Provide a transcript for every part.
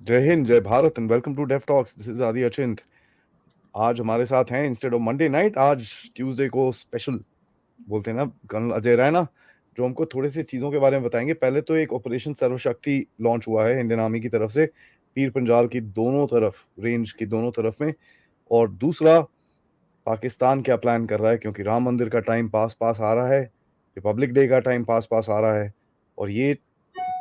जय हिंद, जय Bharat and welcome to Def Talks. This is Adi Achint. आज हमारे साथ हैं इंस्टेड ऑफ मंडे नाइट, आज ट्यूसडे को स्पेशल बोलते हैं ना, कर्नल अजय रैना, जो हमको थोड़े से चीज़ों के बारे में बताएंगे। पहले तो एक ऑपरेशन सर्वशक्ति लॉन्च हुआ है इंडियन आर्मी की तरफ से, पीर पंजाल की दोनों तरफ, रेंज की दोनों तरफ में। और दूसरा, पाकिस्तान क्या प्लान कर रहा है, क्योंकि राम मंदिर का टाइम पास पास आ रहा है, रिपब्लिक डे का टाइम पास पास आ रहा है, और ये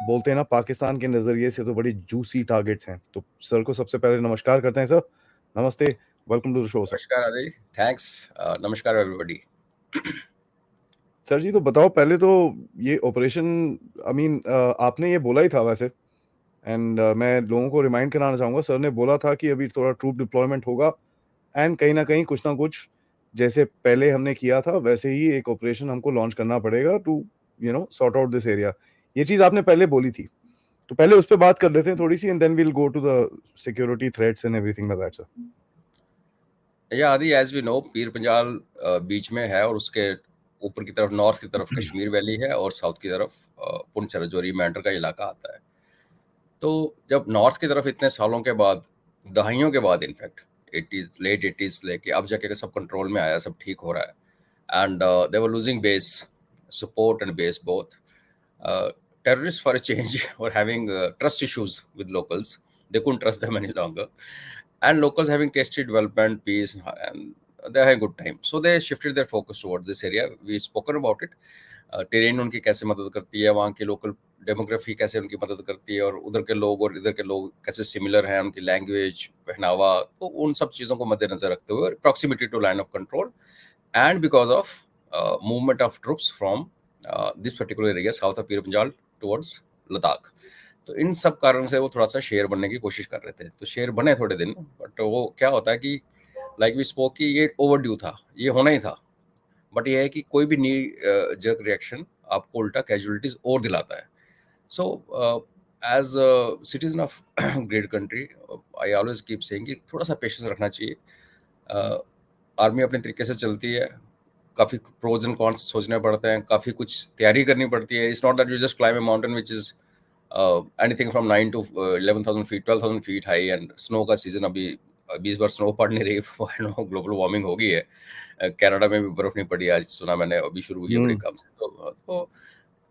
बोलते हैं ना, पाकिस्तान के नजरिए से तो बड़ी जूसी टारगेट्स हैं। तो सर को सबसे पहले नमस्कार करते हैं। सर नमस्ते, welcome to the show. Sir नमस्कार आदि, थैंक्स। नमस्कार एवरीबॉडी। सर जी, तो बताओ पहले तो, ये ऑपरेशन, आई मीन आपने ये बोला ही था वैसे, एंड मैं लोगों को रिमाइंड कराना चाहूंगा, सर ने बोला था कि अभी थोड़ा ट्रूप डिप्लॉयमेंट होगा, एंड कहीं ना कुछ जैसे पहले हमने किया था वैसे ही एक ऑपरेशन हमको लॉन्च करना पड़ेगा to sort out this area. ये चीज आपने पहले बोली थी, तो पहले उस पर बात कर लेते हैं थोड़ी सी, and then we'll go to the security threats and everything like that. Sir या आदि, as we know, Pir Panjal बीच में है और उसके ऊपर की तरफ, नॉर्थ की तरफ कश्मीर वैली है और साउथ की तरफ पुंछ राजौरी मेंढर का इलाका आता है। तो जब नॉर्थ की तरफ इतने सालों के बाद, दहाइयों के बाद, इनफैक्ट लेट 80s लेके अब जाके सब कंट्रोल में आया, सब ठीक हो रहा है, and they were losing base support and base both. Terrorists, for a change, were having trust issues with locals. They couldn't trust them any longer, and locals having tasted development, peace, and they had a good time. So they shifted their focus towards this area. We spoken about it. Terrain उनकी कैसे मदद करती है, वहाँ की local demography कैसे उनकी मदद करती है, और उधर के लोग और इधर के लोग कैसे सिमिलर हैं, उनकी लैंग्वेज, पहनावा, तो उन सब चीज़ों को मद्देनजर रखते हुए, proximity to line of control, and because of movement of troops from this particular area south of Pir Panjal towards Ladakh. तो इन सब कारण से वो थोड़ा सा शेर बनने की कोशिश कर रहे थे। तो शेर बने थोड़े दिन, बट वो क्या होता है कि लाइक वी स्पोक कि ये ओवरड्यू था, ये होना ही था। बट ये है कि कोई भी नी जर्क रिएक्शन आपको उल्टा कैजुअलिटीज और दिलाता है। So as citizen of great country, I always keep saying कि थोड़ा सा पेशेंस रखना चाहिए। आर्मी अपने तरीके से चलती है, काफ़ी प्रोज एंड कॉन्स सोचने पड़ते हैं, काफ़ी कुछ तैयारी करनी पड़ती है। It's not that you just climb A mountain which is anything from 9 to 11,000 feet, 12,000 feet high, and snow का सीजन अभी इस बार स्नो पड़ नहीं रही। ग्लोबल वार्मिंग हो गई है, कनाडा में भी बर्फ नहीं पड़ी, आज सुना मैंने, अभी शुरू हुई है बड़ी कम से। तो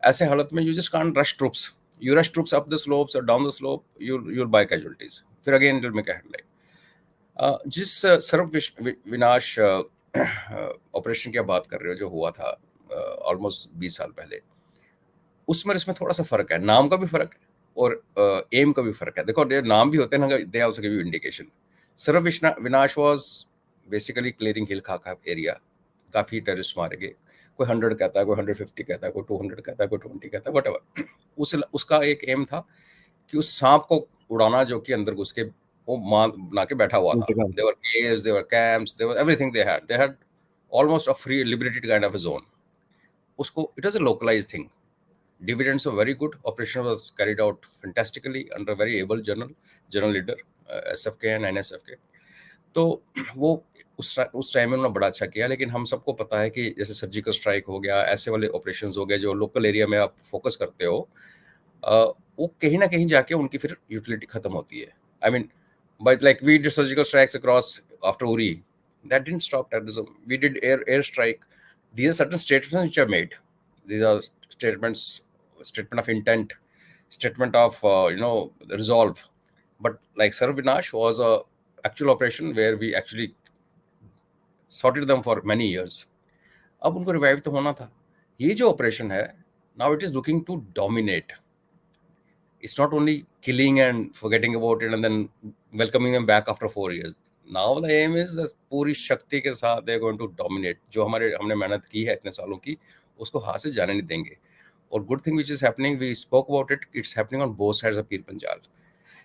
ऐसे हालत में you just can't rush troops, you rush troops up the slopes और down the slope, you'll buy casualties, फिर again it will make a headline. जिस सर्व विनाश ऑपरेशन की आप बात कर रहे हो, जो हुआ था ऑलमोस्ट 20 साल पहले, उसमें इसमें थोड़ा सा फर्क है, नाम का भी फर्क है और एम का भी फर्क है। देखो, नाम भी होते हैं ना, they also give you indication. Sarva Vinash was basically clearing हिल खाका एरिया। काफ़ी टेररिस्ट मारे गए, कोई 100 कहता है, कोई 150 कहता है, कोई 200 कहता है, कोई 20 कहता है, वट उसका एक एम था कि उस सांप को उड़ाना जो कि अंदर घुस के वो मान बना के बैठा हुआ था। Their caves, their camps, their everything they had almost a free liberated kind of a zone. उसको it was a localised thing. Dividends were very good. Operation was carried out fantastically under very able general leader, SFK and NSFK. तो वो उस time में उन्होंने बड़ा अच्छा किया। लेकिन हम सबको पता है कि जैसे सर्जिकल स्ट्राइक हो गया, ऐसे वाले ऑपरेशंस हो गए जो लोकल एरिया में आप फोकस करते हो, वो कहीं ना कहीं जाके उनकी फिर यूटिलिटी खत्म होती है। I mean, but like we did surgical strikes across after Uri, that didn't stop terrorism. We did air strike. These are certain statements which are made. These are statement of intent, statement of resolve. But like Sarvinash was a actual operation where we actually sorted them for many years. अब उनको revive तो होना था। ये जो operation है, now it is looking to dominate. It's not only killing and forgetting about it and then welcoming them back after 4 years. Now the aim is that पूरी शक्ति के साथ they are going to dominate. जो हमने मेहनत की है इतने सालों की, उसको हाथ से जाने नहीं देंगे। और good thing which is happening, we spoke about it, it's happening on both sides of Pir Panjal.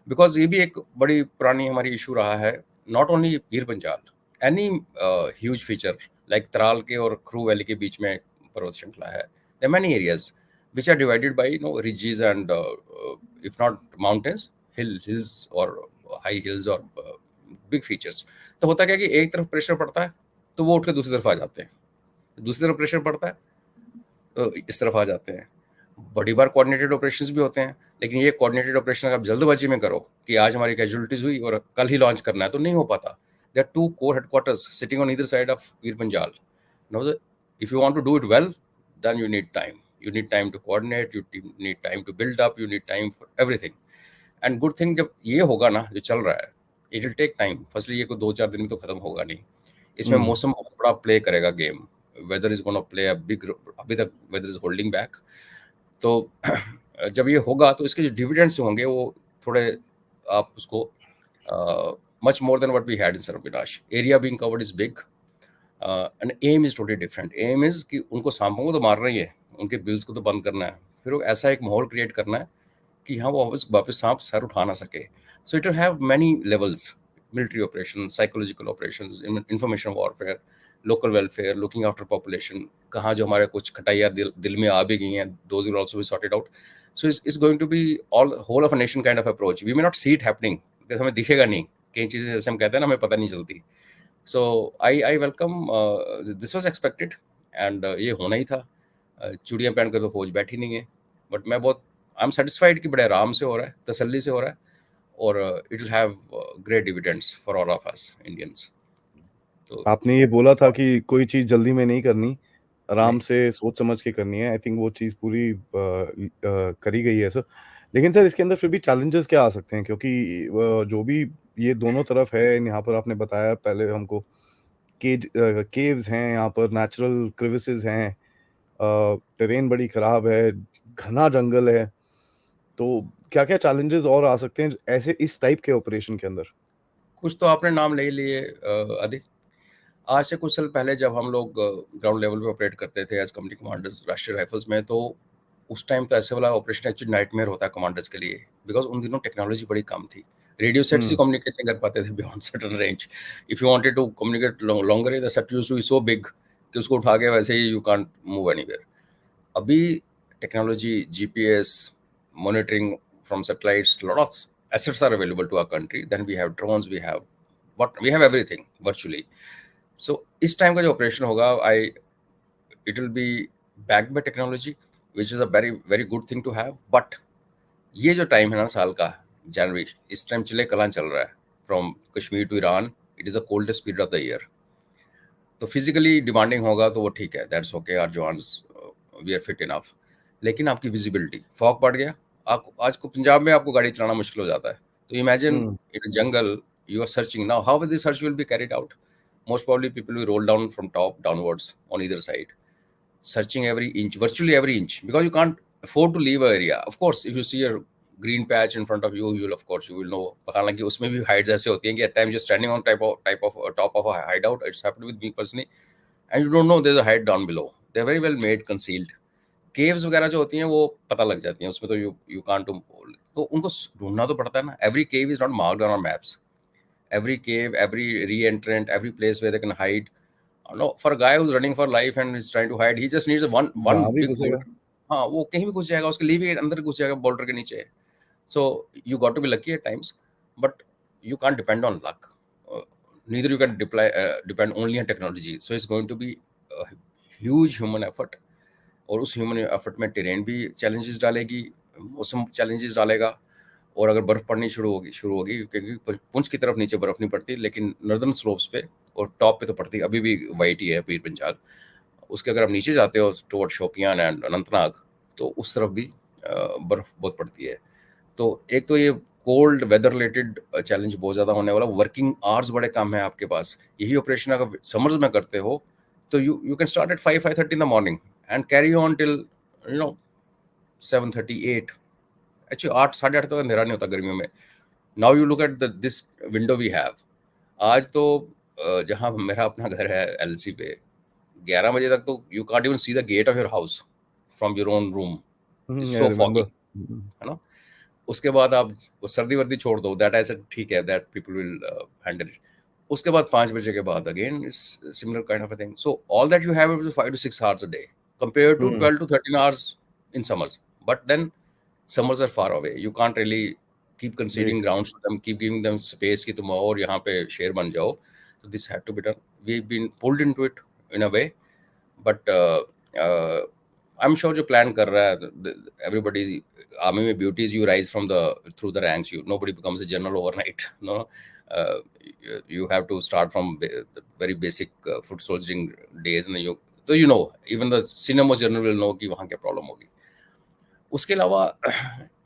Because ये भी एक बड़ी पुरानी हमारी इशू रहा है, not only Pir Panjal, any huge feature like तराल के और क्रू वैली के बीच में पर्वत श्रृंखला है. There are many areas which are divided by ridges and if not mountains, hills or high hills or big features. तो होता क्या कि एक तरफ प्रेशर पड़ता है तो वो उठ के दूसरी तरफ आ जाते हैं, दूसरी तरफ प्रेशर पड़ता है तो इस तरफ आ जाते हैं। बड़ी बार कोऑर्डिनेटेड ऑपरेशंस भी होते हैं, लेकिन ये कोऑर्डिनेटेड ऑपरेशन अगर आप जल्दबाजी में करो कि आज हमारी कैजुअलिटीज हुई और कल ही लॉन्च करना है, तो नहीं हो पाता. There are two corps headquarters sitting on either side of Pir Panjal. No, if you want to do it well, then you need time. You need time to coordinate, need time to build up, you need time for everything. And good thing जब ये होगा ना जो चल रहा है, it will take time. Firstly ये कोई 2-4 दिन में तो खत्म होगा नहीं. इसमें मौसम बहुत बड़ा प्ले करेगा game. Weather is gonna play a big. अभी तक वेदर इज होल्डिंग बैक. तो जब ये होगा तो इसके जो डिविडेंड्स होंगे वो थोड़े, आप उसको much more than what we had in सर्विनाश. Area being covered is big. And aim is totally different. Aim is कि उनको सांपों को तो मारना ही है, उनके बिल्स को तो बंद करना है, फिर वो ऐसा एक माहौल क्रिएट करना है कि हाँ वो वापस सांप सर उठा ना सके. So it will have many levels. Military operation, psychological operation, information warfare, local welfare, looking after population. कहाँ जो हमारे कुछ खटाइयाँ दिल में आ भी गई हैं, those will also be sorted out. So it's going to be all whole of a nation kind of approach. We may not see it happening, हमें दिखेगा नहीं. कई चीज़ें जैसे हम कहते हैं ना, हमें पता नहीं चलती. So I welcome. This was expected and ये होना ही था. चूड़ियाँ पहन कर तो फौज बैठी नहीं है, बट मैं बहुत आई एम सेटिस्फाइड कि बड़े आराम से हो रहा है, तसल्ली से हो रहा है, और it will have great dividends for all of us Indians. तो आपने ये बोला था कि कोई चीज़ जल्दी में नहीं करनी, आराम नहीं, से सोच समझ के करनी है। आई थिंक वो चीज़ पूरी करी गई है सर। लेकिन सर इसके अंदर फिर भी चैलेंजेस क्या आ सकते हैं? क्योंकि जो भी ये दोनों तरफ है, यहाँ पर आपने बताया पहले हमको केव्स हैं, यहाँ पर नेचुरल क्रेविसेस हैं, टेरेन बड़ी खराब है, घना जंगल है। तो क्या-क्या चैलेंजेस और आ सकते हैं ऐसे इस टाइप के ऑपरेशन के अंदर? कुछ तो आपने नाम ले ही लिए अधिक. आज से कुछ साल पहले जब हम लोग ग्राउंड लेवल पे ऑपरेट करते थे एज कंपनी कमांडर्स राष्ट्रीय राइफल्स में, तो उस टाइम तो ऐसे वाला ऑपरेशन एक्चुअली नाइटमेयर होता है कमांडर्स के लिए, बिकॉज उन दिनों टेक्नोलॉजी बड़ी कम थी. रेडियो सेट्स ही हुँ, कम्युनिकेट नहीं कर पाते थे beyond certain range. If you wanted to communicate longer, the set used to be so big कि उसको उठा के वैसे ही यू कांट मूव एनीवेयर. अभी technology, GPS, monitoring from satellites, a lot of assets are available to our country. Then we have drones, we have everything virtually. So इस time का जो ऑपरेशन होगा, it will be backed by technology, which is a very very good thing to have. But ये जो time है ना साल का, जनवरी, इस टाइम चिले कलां चल रहा है, from Kashmir to Iran. It is the coldest period of the year. तो फिजिकली डिमांडिंग होगा तो वो ठीक है, दैट्स ओके, आवर जवान्स वी आर फिट इनफ. लेकिन आपकी विजिबिलिटी, फॉग बढ़ गया, आप आज को पंजाब में आपको गाड़ी चलाना मुश्किल हो जाता है. तो इमेजिन हुँ, in jungle you are searching. Now how this search will be carried out? Most probably people will roll down from top downwards on either side, searching every inch, virtually every inch, because you can't afford to leave an area. Of course, if you see a green patch in front of you, you will, of course, you will know. हालांकि उसमें भी hides ऐसे होती हैं कि at times you're standing on type of top of a hideout. It's happened with me personally, and you don't know there's a hide down below. They're very well made, concealed. Caves वगैरह जो होती हैं वो पता लग जाती हैं, उसमें तो यू कांट, तो उनको ढूंढना तो पड़ता है ना. Every cave is not marked on our maps. Every cave, every re-entrant, every place where they can hide. No, for a guy who's running for life and is trying to hide, he just needs a one जहाँ भी big घुसेगा। boulder. हाँ, वो कहीं भी घुस जाएगा, उसके लिए भी अंदर घुस जाएगा बोल्डर के नीचे. So you got to be lucky at times, but you can't depend on luck. Neither you can depend only on technology. So it's going to be a huge human effort. और उस human effort में terrain भी challenges डालेगी, मौसम challenges डालेगा. और अगर बर्फ़ पड़नी शुरू होगी, क्योंकि पुंछ की तरफ नीचे बर्फ़ नहीं पड़ती, लेकिन नॉर्दर्न स्लोप्स पे और टॉप पे तो पड़ती है. अभी भी वाइट ही है पीर पंजाल. उसके अगर आप नीचे जाते हो टुवर्ड शोपियान एंड अनंतनाग, तो उस तरफ भी बर्फ़ बहुत पड़ती है. तो एक तो ये कोल्ड वेदर रिलेटेड चैलेंज बहुत ज़्यादा होने वाला. वर्किंग आवर्स बड़े कम है आपके पास. यही ऑपरेशन अगर समर्स में करते हो तो you can start at 5:30 in the morning and carry on till 7:38. Actually 8, 8:30 तक अंधेरा नहीं होता गर्मियों में. Now you look at this window we have. आज तो जहाँ मेरा अपना घर है एलसी पे, 11 बजे तक तो you can't even see the gate of your house from your own room. It's I so foggy, remember. है ना. उसके बाद आप वो सर्दी वर्दी छोड़ दो, दैट ऐसे ठीक है, that people will handle it. उसके बाद 5 बजे के बाद again is similar kind of a thing. So all that you have is 5 to 6 hours a day compared to hmm, 12 to 13 hours in summers. But then summers are far away. You can't really keep conceding एक grounds to them, keep giving them space कि तुम और यहाँ पे शेर बन जाओ. So this had to be done. We've been pulled into it in a way, but I'm sure जो plan कर रहा है, everybody army में beauty is you rise from the through the ranks. Nobody becomes a general overnight. No, you have to start from the very basic foot soldiering days, and so even the senior general will know कि वहाँ क्या problem होगी. उसके अलावा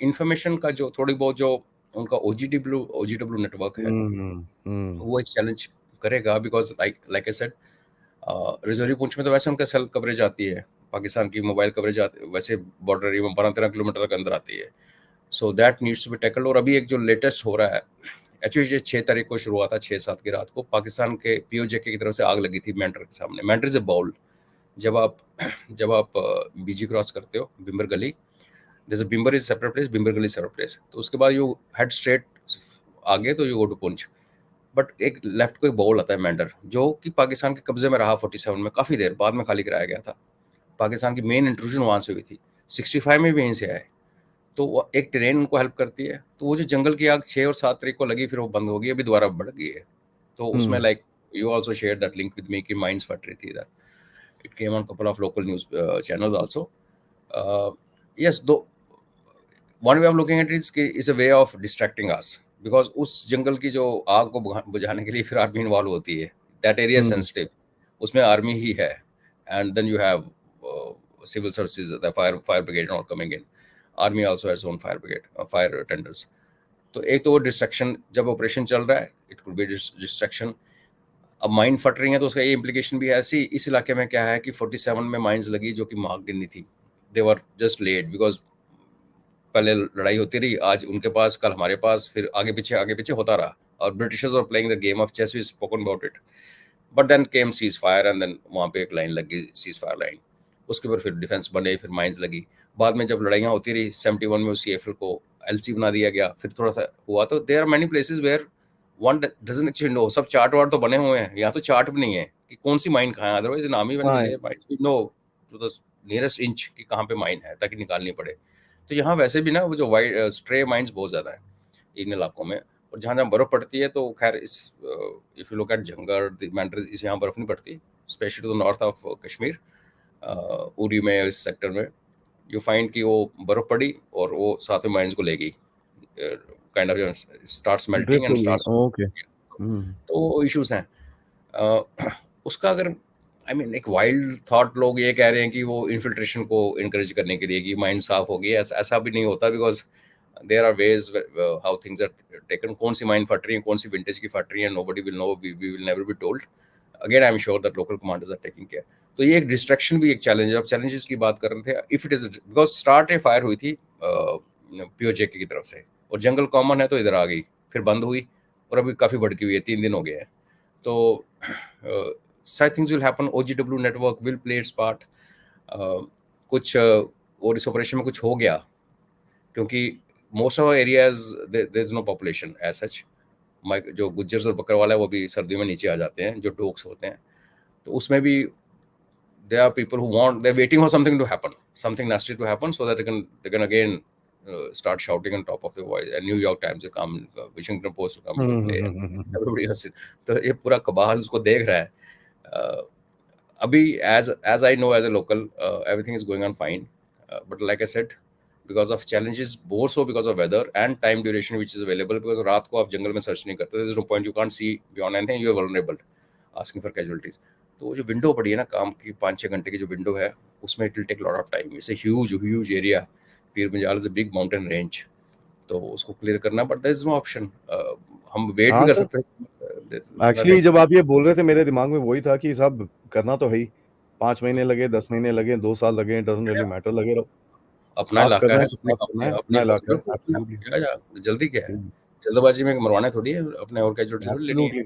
information का जो थोड़ी बहुत जो उनका ओजीडब्ल्यू नेटवर्क है, वो एक चैलेंज करेगा, because like I said, reserve पूंछ में तो वैसे उनका सेल कवरेज आती है, पाकिस्तान की मोबाइल कवरेज आती है, वैसे बॉर्डर एरिया में 12-13 किलोमीटर के अंदर आती है. So that needs to be tackled. और अभी एक जो लेटेस्ट हो रहा है, एक्चुअली ये 6 तारीख को शुरू हुआ था, 6-7 की रात को पाकिस्तान के पीओजेके की तरफ से आग लगी थी मैंटर के सामने. Mendhar is a bowl. जब आप बीजी क्रॉस करते हो, बिम्बर गली, जैसे Bhimber is separate place, Bhimber Gali separate place, तो उसके बाद यू हेड स्ट्रेट आगे तो you go to Poonch. But एक लेफ्ट को एक बाउल आता है मैंडर, जो कि पाकिस्तान के कब्जे में रहा 47 में, काफ़ी देर बाद में खाली कराया गया था. पाकिस्तान की मेन इंट्रूजन वहाँ से हुई थी, 65 में भी यहीं से आए. तो वो एक ट्रेन उनको हेल्प करती है. तो वो जो जंगल की आग 6 और 7 तारीख को लगी, फिर वो बंद हो गई, अभी दोबारा बढ़ गई है. तो उसमें like you also share that link with me कि माइंस फट रही थी. That it came on couple of local news channels also. Yes, दो one way of looking at it is a way of distracting us, because उस जंगल की जो आग को बुझाने के लिए फिर आर्मी इन्वॉल्व होती है. दैट एरिया सेंसिटिव, उसमें आर्मी ही है, and then you have civil services, the fire brigade not coming in. Army also has own fire brigade, fire tenders. तो एक तो वो डिस्ट्रैक्शन, जब ऑपरेशन चल रहा है, इट कुड बी डिस्ट्रैक्शन. अब माइन फट रही है, तो उसका ये इम्प्लीकेशन भी है. ऐसी इस इलाके में क्या है कि 47 में माइंस लगी, जो कि मार्क गिनी थी. दे वर जस्ट लेट, बिकॉज पहले लड़ाई होती रही, आज उनके पास, कल हमारे पास, फिर आगे पीछे होता रहा. और Britishers are playing the game of chess, we spoken about it. But then came ceasefire, and then वहाँ पे एक लाइन लगी, सीज फायर लाइन. उसके ऊपर फिर डिफेंस बने, फिर माइंस लगी. बाद में जब लड़ाइयाँ होती रही, 71 में उस CFL को LC बना दिया गया, फिर थोड़ा सा हुआ. तो there are many places where one doesn't actually know. सब चार्ट वार्ट तो बने हुए हैं, यहाँ तो चार्ट भी नहीं है कि कौन सी माइन कहाँ है. Otherwise in army when we there mine we know to the nearest inch कि कहाँ पे माइन है, ताकि निकालनी पड़े. तो यहाँ वैसे भी ना, वो जो वाइट स्ट्रे माइंस बहुत ज़्यादा है इन इलाकों में. और जहाँ जहाँ बर्फ़ पड़ती है, तो खैर इस if you look at Jhangar Mendhar, इस यहाँ बर्फ़ नहीं पड़ती, specially to the north of Kashmir, Uri में, इस सेक्टर में यू फाइंड कि वो बर्फ़ पड़ी और वो साथ में माइंस को ले गई, kind of starts melting and starts. तो इश्यूज हैं. उसका अगर आई मीन एक वाइल्ड थॉट, लोग ये कह रहे हैं कि वो इन्फिल्ट्रेशन को इनकरेज करने के लिए कि माइंड साफ होगी, ऐसा भी नहीं होता. Because there are ways how things are taken. कौन सी माइंड फट रही है, कौन सी विंटेज की फट रही है, nobody will know, we will never be told. Again I am sure that local commanders are taking care. तो ये एक डिस्ट्रैक्शन भी एक चैलेंज है. अब चैलेंजेस की बात कर रहे थे, if it is because start A fire हुई थी पीओजेके की तरफ से, और जंगल कॉमन है तो इधर आ गई, फिर बंद हुई, और अभी काफ़ी भड़की हुई है, 3 दिन हो गए हैं. तो such things will happen. OGW network will play its part. कुछ और इस ऑपरेशन में कुछ हो गया, क्योंकि most of areas there is no population as such. जो गुज्जर और बकरवाला है, वो भी सर्दियों में नीचे आ जाते हैं, जो डोक्स होते हैं. तो उसमें भी there are people who they're waiting for something to happen, something nasty to happen, so that they can again start shouting on top of the voice, and New York Times will come, Washington Post will come to play, everybody else. तो ये पूरा कबाल उसको देख रहा है. अभी as I know as a local, everything is going on fine, but like I said, because of challenges, more so because of weather and time duration which is available, because रात को आप जंगल में सर्च नहीं करते, there is no point, you can't see beyond anything, you are vulnerable, asking for casualties. तो वो जो window पड़ी है ना काम की, 5-6 घंटे की जो विंडो है, उसमें it will take lot of time. It's a huge area. Pir Panjal is a big mountain range, तो उसको क्लियर करना, but there is no option. हम वेट भी कर सकते हैं. एक्चुअली जब आप ये बोल रहे थे, मेरे दिमाग में वही था कि साहब करना तो है ही. 5 महीने लगे, 10 महीने लगे, 2 साल लगे, डजंट रियली मैटर, लगे रहो. अपना साफ इलाका करना है, है तो अपने साफ करना है, अपना अपनी इलाका फौज है. एब्सोल्युटली, जल्दी क्या है, जल्दबाजी में मरवाना थोड़ी है अपने, और कैजुअलिटी थोड़ी लेनी है.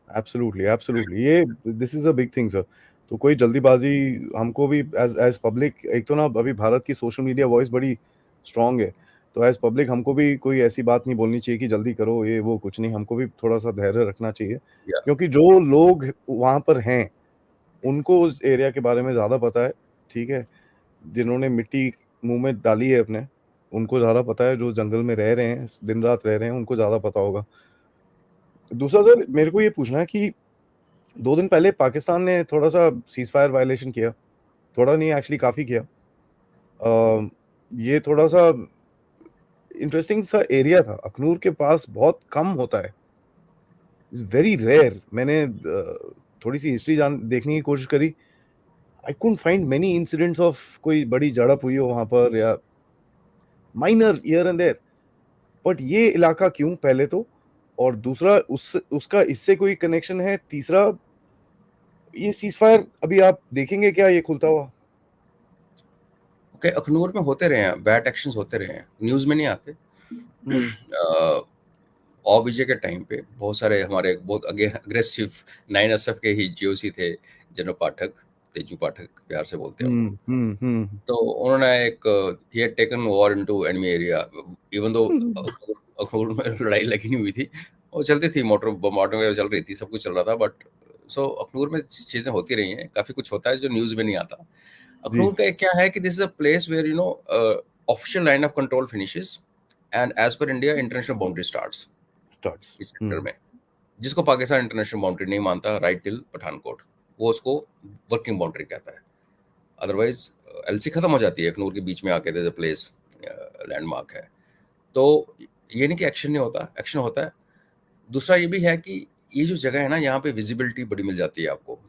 Absolutely, absolutely. ये this is a big thing sir. तो कोई जल्दीबाजी हमको भी एज पब्लिक, एक तो ना अभी भारत की सोशल मीडिया वॉइस बड़ी स्ट्रांग है, तो एज पब्लिक हमको भी कोई ऐसी बात नहीं बोलनी चाहिए कि जल्दी करो, ये वो कुछ नहीं. हमको भी थोड़ा सा धैर्य रखना चाहिए, क्योंकि जो लोग वहां पर हैं उनको उस एरिया के बारे में ज्यादा पता है. ठीक है, जिन्होंने मिट्टी मुंह में डाली है अपने, उनको ज्यादा पता है. जो जंगल में रह रहे हैं, दिन रात रह रहे हैं, उनको ज्यादा पता होगा. दूसरा सर, मेरे को ये पूछना है कि 2 दिन पहले पाकिस्तान ने थोड़ा सा सीज फायर वायलेशन किया. थोड़ा नहीं, एक्चुअली काफी किया. ये थोड़ा सा इंटरेस्टिंग सा एरिया था। अखनूर के पास बहुत कम होता है, इट्स वेरी रेयर। मैंने थोड़ी सी हिस्ट्री देखने की कोशिश करी, I couldn't find many incidents of कोई बड़ी झड़प हुई हो वहां पर, या minor here and there. But ये इलाका क्यों, पहले तो, और दूसरा उसका इससे कोई कनेक्शन है, तीसरा ये सीजफायर अभी आप देखेंगे क्या ये खुलता हुआ? ओके, अखनूर में होते रहे हैं, बैड एक्शंस होते रहे हैं, न्यूज़ में नहीं आते। विजय के टाइम पे बहुत सारे हमारे बहुत अग्रेसिव 9SF के ही जीओसी थे, जनरल पाठक, तेजू पाठक प्यार से बोलते हैं उनको। तो उन्होंने एक he had taken war into enemy area, even though Akhnoor में लड़ाई लगी नहीं हुई थी, वो चलती थी, मोटर बॉम्बार्डिंग वगैरह चल रही थी, सब कुछ चल रहा था, बट सो अखनूर में चीज़ें होती रही हैं, काफ़ी कुछ होता है जो न्यूज़ में नहीं आता। जी। अखनूर का एक क्या है कि this is a place where official line of control finishes and edge पर India international boundary starts starts. इस सेक्टर में, जिसको पाकिस्तान इंटरनेशनल बाउंड्री नहीं मानता, राइट टिल पठानकोट, वो उसको वर्किंग बाउंड्री कहता है। अदरवाइज एलसी खत्म हो जाती है अखनूर के बीच में आके, प्लेस लैंडमार्क है। तो ये नहीं कि एक्शन नहीं होता, एक्शन होता है। दूसरा ये भी है कि ये जो जगह है ना, यहाँ पे विजिबिलिटी बड़ी मिल जाती है आपको।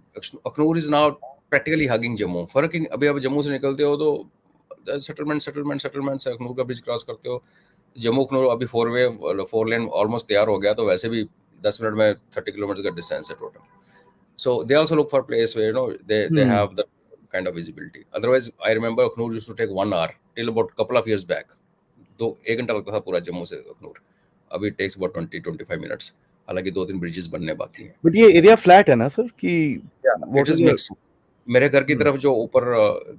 Akhnoor is now practically hugging Jammu. फर्क ही अभी आप जम्मू से निकलते हो तो सेटलमेंट से अखनूर का ब्रिज क्रॉस करते हो, जम्मू अखनूर अभी 4 लेन ऑलमोस्ट तैयार हो गया, तो वैसे भी 10 मिनट में 30 किलोमीटर का डिस्टेंस है total. So they also look for place where they have the kind of visibility. Otherwise, I remember Akhnur used to take 1 hour till about couple of years back. तो 1 घंटा लगता था पूरा जम्मू से अखनूर, अभी टेक्स अबाउट 20-25 मिनट्स, हालांकि 2-3 bridges बनने बाकी हैं। बट ये एरिया फ्लैट है ना सर, कि it what is is mix. मेरे घर की तरफ जो ऊपर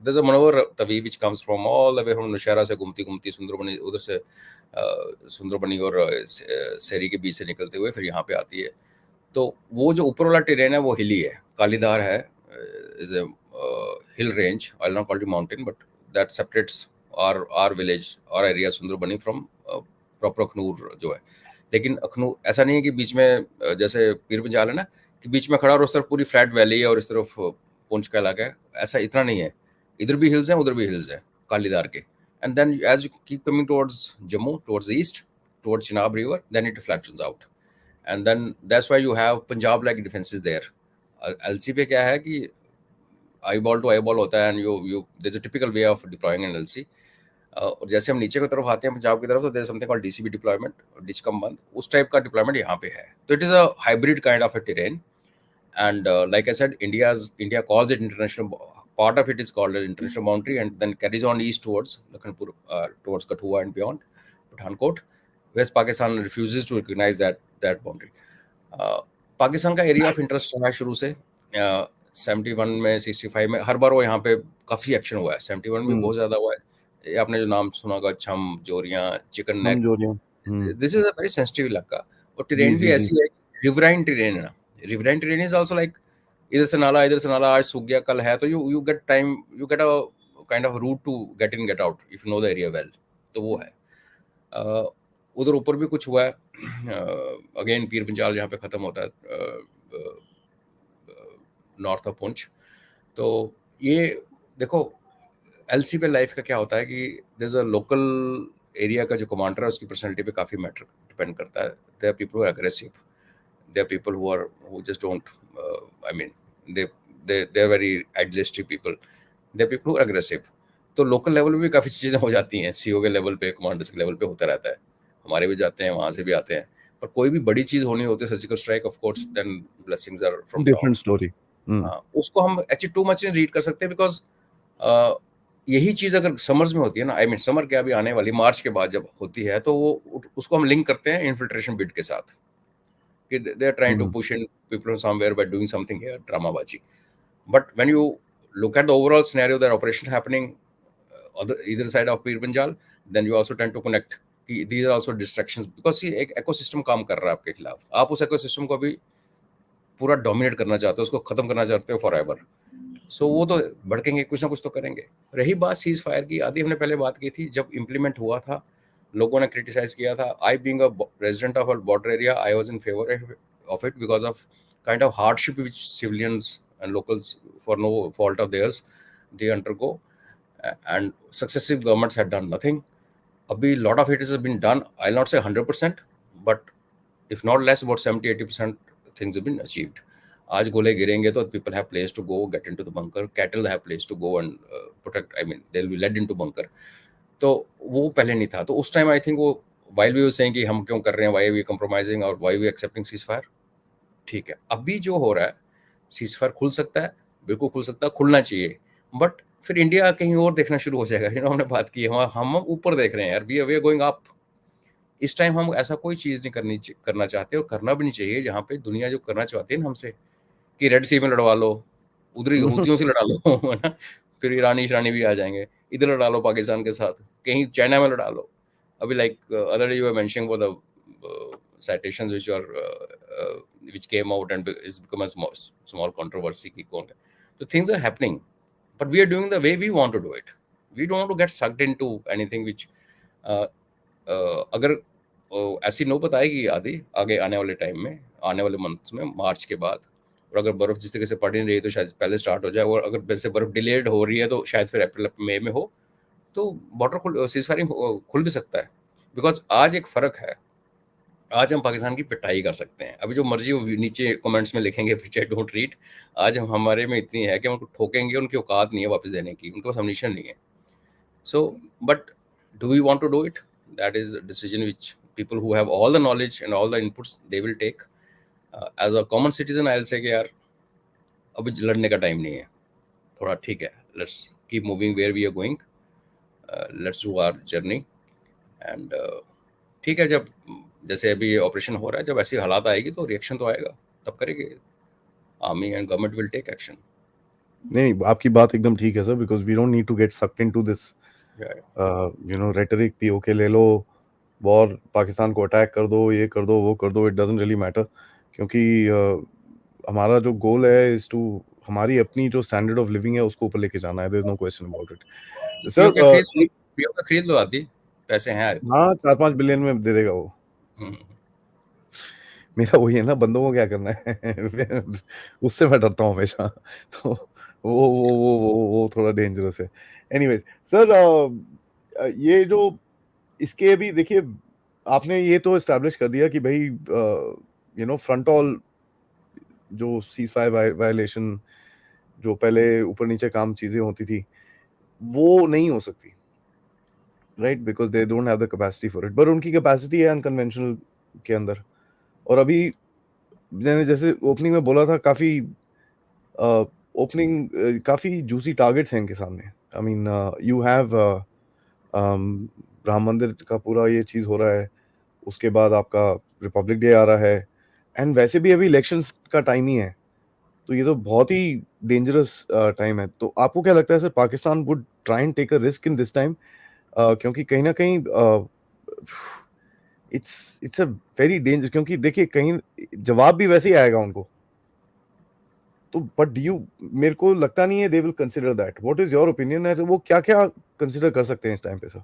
there's a Manawar Tawi which comes from all the way from Nowshera से घूमती घूमती सुंदरबनी, उधर से सुंदरबनी और सेरी के बीच से निकलते हुए फिर यहाँ पे आती है। तो वो जो ऊपर वाला टेरेन है वो हिली है, कालीधार है, is a hill range, I will not call it mountain, but that separates our village और area Sundarbani from proper Akhnoor जो है। लेकिन अखनूर ऐसा नहीं है कि बीच में जैसे पीर पंजाल है ना, कि बीच में खड़ा और उस तरफ पूरी फ्लैट वैली है और इस तरफ पुंछ का इलाका है, ऐसा इतना नहीं है। इधर भी हिल्स हैं, उधर भी हिल्स हैं कालीधार के। And then as you keep coming towards Jammu, towards east, towards Chenab river, then it flattens out, and then that's why you have Punjab like defenses there. LC पे क्या है कि eyeball to eyeball होता है, and you there's a typical way of deploying an LC. और जैसे हम नीचे की तरफ आते हैं पंजाब की तरफ, तो there's something called DCB deployment, ditch cum bund, उस टाइप का डिप्लॉयमेंट यहाँ पे है। तो it is a hybrid kind of a terrain, and like I said, India calls it international. Part of it is called an international boundary, and then carries on east towards Lakhanpur, towards Kathua and beyond, Pathankot. West Pakistan refuses to recognize that boundary. Pakistan का area of interest रहा है शुरू से। 71 में, 65 में हर बार वो यहाँ पे काफ़ी एक्शन हुआ है। 71 में भी बहुत ज़्यादा हुआ है। ये आपने जो नाम सुना होगा, छम, जोरियाँ, चिकन हम नेक, जो रहे हैं। This is a very sensitive इलाका। और जी टेरेन भी जी जी। ऐसी है, रिवराइन टेरेन है ना। Riverine terrain is also like, इधर से नाला, आज सूख गया, कल है, तो you get time, you get a kind of route to get in get out if you know the area well. तो वो है। उधर ऊपर भी कुछ हुआ है, अगेन पीर पंजाल जहाँ पे ख़त्म होता है, नॉर्थ ऑफ पुंछ। तो ये देखो, एलसी पे लाइफ का क्या होता है कि देयर अ लोकल एरिया का जो कमांडर है उसकी पर्सनैलिटी पे काफ़ी मैटर डिपेंड करता है। They are people who are aggressive, they are people who just don't, I mean, they they are very idealistic people, they are people who are aggressive. तो local level पे भी काफ़ी चीज़ें हो जाती हैं, सीओ के लेवल पे, कमांडर्स के लेवल पे होता रहता है। हमारे भी जाते हैं, वहाँ से भी आते हैं। पर कोई भी बड़ी चीज़ होनी होती है, surgical strike, of course then blessings are from top. Different story. हाँ, उसको हम एक्चुअली टू मच नहीं रीड कर सकते, बिकॉज यही चीज़ अगर समर्स में होती है ना, आई मीन समर क्या अभी आने वाली मार्च के बाद जब होती है, तो वो उसको हम लिंक करते हैं इन्फिल्ट्रेशन बिड के साथ, कि they are trying to push in people somewhere by doing something here, ड्रामाबाजी। But when you look at the overall scenario, that operation happening either side of Pir Panjal, then you also tend to connect these are also distractions, because see, एक ecosystem काम कर रहा है आपके खिलाफ, आप उस ecosystem को अभी पूरा डोमिनेट करना चाहते हो, उसको खत्म करना चाहते हो फॉर एवर। सो वो तो भड़केंगे, कुछ ना कुछ तो करेंगे। रही बात सीज फायर की, आदि हमने पहले बात की थी, जब इम्प्लीमेंट हुआ था लोगों ने क्रिटिसाइज किया था। I being a resident of a border area, I was in favour of it because of kind of hardship which civilians and locals, for no fault of theirs, they undergo, and successive governments had done nothing. अभी lot of it has been done. I'll not say 100%, but if not less, about 70-80% things have been achieved. आज गोले गिरेंगे तो people have place to go, get into the bunker. Cattle have place to go and protect. I mean, they'll be led into bunker. तो वो पहले नहीं था. तो उस टाइम आई थिंक वो while we were saying कि हम क्यों कर रहे हैं, why are we compromising और why are we accepting ceasefire, ठीक है. अभी जो हो रहा है, ceasefire खुल सकता है, बिल्कुल खुल सकता है, खुलना चाहिए. बट फिर इंडिया कहीं और देखना शुरू हो जाएगा. हमने बात की, हम ऊपर देख रहे हैं यार, वी आर गोइंग अप. इस टाइम हम ऐसा कोई चीज़ नहीं करना चाहते और करना भी नहीं चाहिए जहाँ पे दुनिया जो करना चाहती है ना हमसे, कि रेड सी में लड़वा लो, उधर ही हूतियों से लड़ा लो है ना, फिर ईरानी भी आ जाएंगे, इधर लड़ा लो पाकिस्तान के साथ, कहीं चाइना में लड़ा लो. अभी like other day you were mentioning for the citations which came out and is become a small controversy की कौन है. So things are happening, but we are doing the way we want to do it. We don't want to get sucked into anything which अगर ऐसी नौबत आएगी आगे आने वाले टाइम में, आने वाले मंथ्स में, मार्च के बाद, और अगर बर्फ जिस तरीके से पड़ नहीं रही है तो शायद पहले स्टार्ट हो जाए, और अगर वैसे बर्फ डिलेड हो रही है तो शायद फिर अप्रैल मई में हो, तो बॉर्डर सीज फायरिंग खुल भी सकता है. बिकॉज आज एक फ़र्क है, आज हम पाकिस्तान की पिटाई कर सकते हैं. अभी जो मर्जी वो नीचे कमेंट्स में लिखेंगे विच आई डोंट रीड, आज हम हमारे में इतनी है कि उनको ठोकेंगे, उनकी औकात नहीं है वापस देने की, उनके पास अम्युनिशन नहीं है. So, but do we want to do it? That is a decision which people who have all the knowledge and all the inputs they will take. As a common citizen, I'll say कि यार अभी लड़ने का time नहीं है, थोड़ा ठीक है, let's keep moving where we are going. Let's do our journey. And ठीक है, जब जैसे अभी ये ऑपरेशन हो रहा है, जब ऐसी हालात आएगी तो रिएक्शन तो आएगा, तब करेंगे. Army and government will take action. नहीं, आपकी बात एकदम ठीक है sir, because we don't need to get sucked into this rhetoric. PoK ले लो, वॉर, पाकिस्तान को अटैक कर दो, ये कर दो, वो कर दो, इट डजंट रियली मैटर. क्योंकि हमारा जो गोल है इज टू, हमारी अपनी जो स्टैंडर्ड ऑफ लिविंग है उसको ऊपर लेके जाना है. There is no question about it sir. PoK खरीद लो आदि, पैसे हैं. हाँ, 4-5 बिलियन में दे देगा वो. मेरा वही है ना, बंदों को क्या करना है उससे मैं डरता हूँ हमेशा. तो वो थोड़ा डेंजरस है. एनीवेज सर, ये जो इसके भी देखिए, आपने ये तो एस्टैब्लिश कर दिया कि भाई फ्रंट ऑल जो सीज़फायर वायलेशन, जो पहले ऊपर नीचे काम चीजें होती थी, वो नहीं हो सकती, right, because they don't have the capacity for it. पर उनकी कैपेसिटी है अनकन्वेंशनल के अंदर. और अभी मैंने जैसे ओपनिंग में बोला था, काफी ओपनिंग काफी जूसी टारगेट्स हैं इनके सामने. आई मीन, यू हैव राम मंदिर का पूरा ये चीज हो रहा है, उसके बाद आपका रिपब्लिक डे आ रहा है, एंड वैसे भी अभी इलेक्शंस का टाइम ही है. तो ये तो बहुत ही डेंजरस टाइम है. तो आपको क्या लगता है sir, Pakistan would try and take a risk in this time? क्योंकि कहीं ना कहीं इट्स अ वेरी डेंजर, क्योंकि देखिए कहीं जवाब भी वैसे ही आएगा उनको. तो बट यू, मेरे को लगता नहीं है they will consider that. What is your opinion है, वो क्या क्या कंसिडर कर सकते हैं इस टाइम पे sir?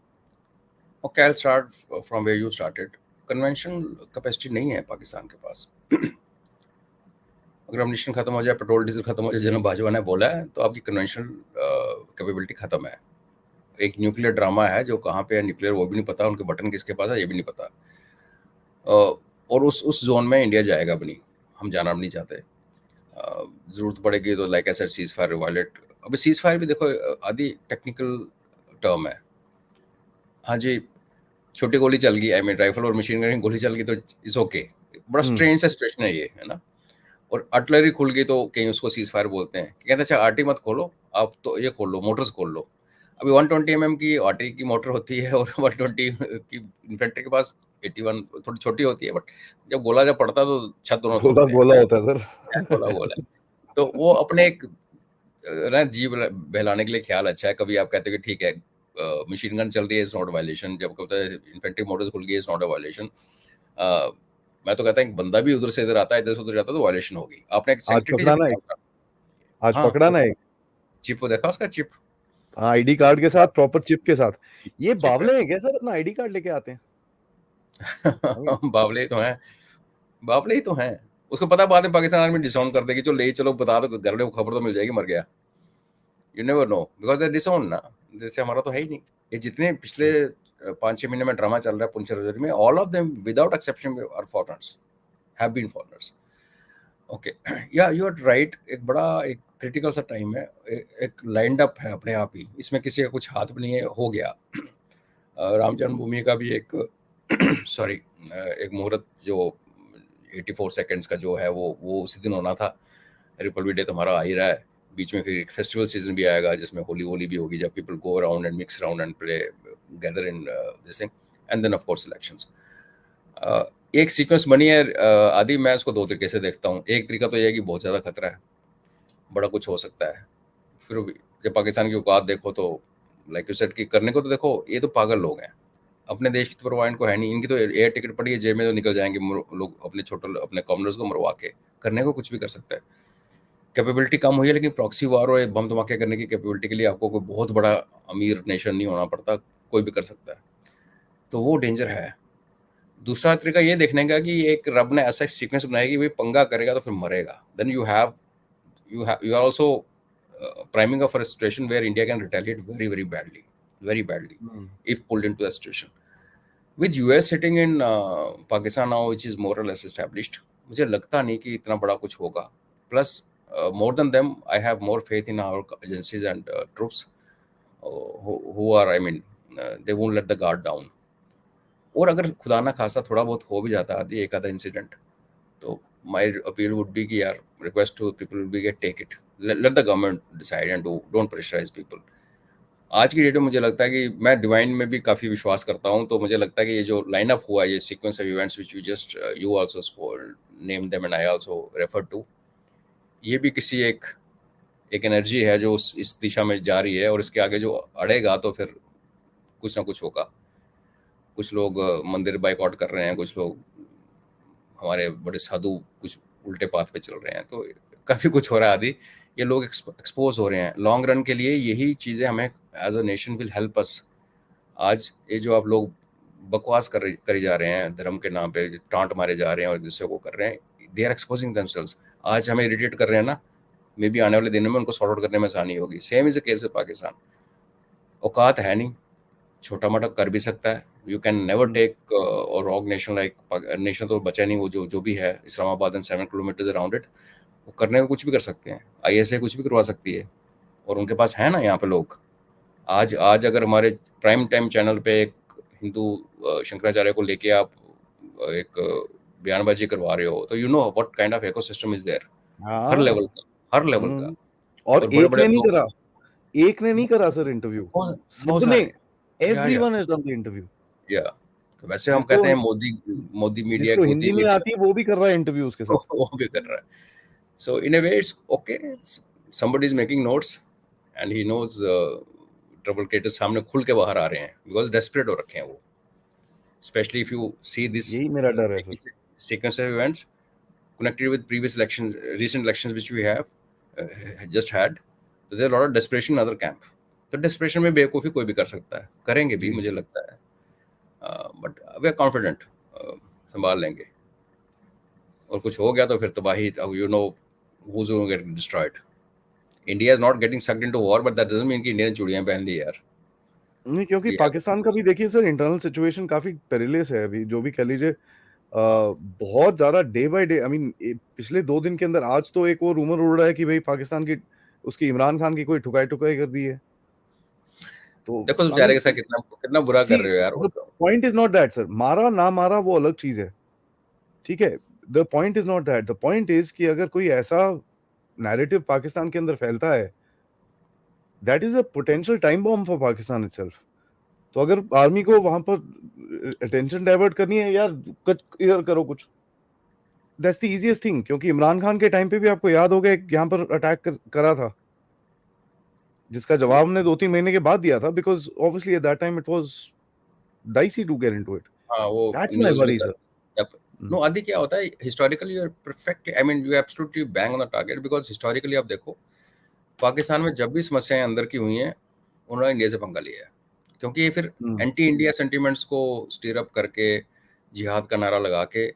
Okay, I start from where you started. Conventional capacity नहीं है पाकिस्तान के पास. अगर अम्युनिशन खत्म हो जाए, पेट्रोल डीजल खत्म हो जाए, जिन्होंने भाजपा ने बोला है, तो आपकी कन्वेंशनल कैपेबिलिटी खत्म है. एक न्यूक्लियर ड्रामा है, जो कहाँ पे है न्यूक्लियर वो भी नहीं पता, उनके बटन किसके पास है ये भी नहीं पता. और उस जोन में इंडिया जाएगा भी नहीं, हम जाना भी नहीं चाहते. जरूरत पड़ेगी तो लाइक ऐसा सीज फायर रिवायलेट. अभी सीज फायर भी देखो आदि टेक्निकल टर्म है. हाँ जी, छोटी गोली चल गई, आई मीन राइफल और मशीन गन गोली चल गई तो इट्स ओके. बड़ा स्ट्रेंज सा सिचुएशन है ये, है ना. और आर्टिलरी खुल गई तो कहीं उसको सीज फायर बोलते हैं, कहते हैं अच्छा आर्टी मत खोलो, आप तो ये खोल लो, मोटर्स खोल लो. अभी 120 की आर्टी की मोटर होती है और 120 की इन्फेंट्री के पास 81 थोड़ी छोटी होती है, बट जब गोला जब पड़ता है तो छत दोनों गोला तोड़ते हैं. गोला होता है सर. गोला तो वो अपने एक ना जीव बहलाने के लिए ख्याल अच्छा है. कभी आप कहते हैं कि ठीक है मशीन गन चल रही है, इट्स नॉट वायलेशन. जब कहता है इन्फेंट्री मोटर्स खुल गई, इट्स नॉट अ वायलेशन. मैं तो कहता हूँ बंदा भी उधर से इधर आता है, इधर से उधर जाता है तो वायलेशन होगी. आपने एक आज सेक्रेटरी पकड़ा ना एक, आज हाँ, पकड़ा ना एक. चिप देखा उसका, चिप हाँ, आईडी कार्ड के साथ, प्रॉपर चिप के साथ. ये चिप है. बावले हैं क्या सर, अपना आईडी कार्ड लेके आते हैं? I mean, बावले ही तो हैं, बावले ही तो हैं. उसको पता बाद में पाकिस्तान आर्मी डिसाउंड कर देगी, जो ले चलो बता दो, घर में खबर तो मिल जाएगी मर गया. You never know because they disowned ना. जैसे हमारा तो है ही नहीं. ये जितने पिछले 5-6 महीने में ड्रामा चल रहा है पुंछ राजौरी में, all of them without exception are foreigners, have been foreigners. Okay, yeah you are right, एक बड़ा एक क्रिटिकल सा टाइम है, एक लाइंड अप है अपने आप ही, इसमें किसी का कुछ हाथ भी नहीं है, हो गया। राम जन्मभूमि का भी एक सॉरी एक मुहूर्त जो 84 सेकंड्स का जो है वो उसी दिन होना था। रिपब्लिक डे तो हमारा आ ही रहा है, बीच में फिर एक फेस्टिवल सीजन भी आएगा जिसमें होली होली भी होगी, जब people go around and mix around and play gather in this thing, and then of course elections. एक सीक्वेंस बनी है आदि, मैं उसको दो तरीके से देखता हूँ। एक तरीका तो यह है कि बहुत ज़्यादा खतरा है, बड़ा कुछ हो सकता है, फिर जब पाकिस्तान की औकात देखो तो लाइक यू सेड कि करने को तो देखो, ये तो पागल लोग हैं, अपने देश की तो परवाह इनको है नहीं, इनकी तो एयर टिकट पड़ी है जेब में, तो निकल जाएंगे लोग अपने छोटे अपने कॉमनर्स को मरवा के, करने को कुछ भी कर सकता है। कैपेबिलिटी कम हुई है, लेकिन प्रॉक्सी वार और बम धमाके करने की कैपेबिलिटी के लिए आपको कोई बहुत बड़ा अमीर नेशन नहीं होना पड़ता, कोई भी कर सकता है, तो वो डेंजर है। दूसरा तरीका ये देखने का कि एक रब ने ऐसा सीक्वेंस बनाया कि भाई पंगा करेगा तो फिर मरेगा, then you are also priming up for a situation where India can retaliate very badly if pulled into a situation. With US sitting in Pakistan now, which is more or less established, मुझे लगता नहीं कि इतना बड़ा कुछ होगा। Plus, more than them, I have more faith in our agencies and troops who are, I mean, they won't let the guard down. और अगर खुदा ना खासा थोड़ा बहुत हो भी जाता है एक आधा इंसिडेंट, तो माय अपील वुड बी कि यार, request to people would be, take it, let the government decide and don't pressurise people. आज की डेट में मुझे लगता है कि मैं डिवाइन में भी काफ़ी विश्वास करता हूँ, तो मुझे लगता है कि ये जो लाइन अप हुआ है, ये sequence of events which you just you also name them and I also refer to, ये भी किसी एक एनर्जी है जो इस दिशा में जा रही है, और इसके आगे जो अड़ेगा तो फिर कुछ ना कुछ होगा। कुछ लोग मंदिर बाइकआउट कर रहे हैं, कुछ लोग हमारे बड़े साधु कुछ उल्टे पाथ पे चल रहे हैं, तो काफ़ी कुछ हो रहा है आदि। ये लोग एक्सपोज हो रहे हैं, लॉन्ग रन के लिए यही चीज़ें हमें as a nation will help us. आज ये जो आप लोग बकवास करी जा रहे हैं धर्म के नाम पे, टांट मारे जा रहे हैं और एक दूसरे को कर रहे हैं, दे आर एक्सपोजिंग देमसेल्व्स। आज हमें इरिटेट कर रहे हैं ना, मे बी आने वाले दिनों में उनको सॉर्ट आउट करने में आसानी होगी। Same is the case with Pakistan, औकात है नहीं, छोटा मोटा कर भी सकता है, यू कैन नेवर टेक और रॉग नेशन लाइक नेशन तो बचा नहीं, वो जो भी है Islamabad and 7 kilometres around it, वो करने को कुछ भी कर सकते हैं, आईएसए कुछ भी करवा सकती है, और उनके पास है ना यहाँ पे लोग। आज आज अगर हमारे प्राइम टाइम चैनल पे एक हिंदू शंकराचार्य को लेके आप एक बयानबाजी करवा रहे हो, तो you know what kind of ecosystem is there, हर हाँ। लेवल का, हर लेवल का। और और बड़े एक बड़े ने नहीं लोग करा, एक ने नहीं करा सर इंटरव्यू, बहुत बहुत सबने, सारे, या everyone has done the interview. या तो वैसे हम जिसको कहते हैं मोदी मोदी मीडिया, जिसको गोदी हिंदी नहीं मीडिया, आती वो भी कर रहा है इंटरव्यू उसके साथ। वो भी कर रहा है। So in a way it's okay, somebody is making notes and he knows trouble creators सामने खुल के बाहर आ रहे हैं, बिकॉज डेस्परेट हो रखे हैं वो, specially if you see this यही मेरा डर है sir. sequence of events connected with previous elections, recent elections which we have just had. So there are a lot of desperation in other camp. तो desperation में बेवकूफ़ी कोई भी कर सकता है, करेंगे भी जी मुझे लगता है, बट वी आर कॉन्फिडेंट, संभाल लेंगे। और कुछ हो गया तो फिर तबाही, you know who's going to get destroyed. India is not getting sucked into war, but that doesn't mean कि इंडिया ने चूड़ियां पहन ली यार। नहीं, क्योंकि We have पाकिस्तान का भी देखिए सर, इंटरनल सिचुएशन काफी पेरिलियस है अभी, जो भी कह लीजिए। बहुत ज्यादा day by day, I mean पिछले 2 दिन के अंदर आज तो एक वो रूमर उड़ रहा है कि भाई पाकिस्तान की, उसकी इमरान खान की कोई ठुकाई ठुकाई कर दी है। तो देखो तो आई बेचारे मीन के साथ कितना कितना बुरा सी, कर रहे हो यार वो द तो। Point is not that sir, मारा ना मारा वो अलग चीज है, ठीक है। The point is not that, the point is कि अगर कोई ऐसा नैरेटिव पाकिस्तान के अंदर फैलता है, that is a potential time bomb for Pakistan itself. तो अगर आर्मी को वहां पर अटेंशन डाइवर्ट करनी है यार, इधर करो कुछ, दैट्स द इजीएस्ट थिंग। क्योंकि इमरान खान के टाइम पे भी आपको याद होगा एक यहाँ पर अटैक करा था, जिसका जवाब हमने 2-3 महीने के बाद दिया था, because obviously at that time it was dicey to get into it. हाँ, वो दैट्स माय न्यूज़ में वरी था। सर। यप। नो आदि, क्या होता है historically, you are perfectly, I mean you absolutely bang on the target, because historically आप देखो पाकिस्तान में जब भी समस्याएं अंदर की हुई हैं, उन्होंने इंडिया से पंगा लिया है, क्योंकि ये फिर एंटी इंडिया सेंटीमेंट्स को स्टीर अप करके, जिहाद का नारा लगा के,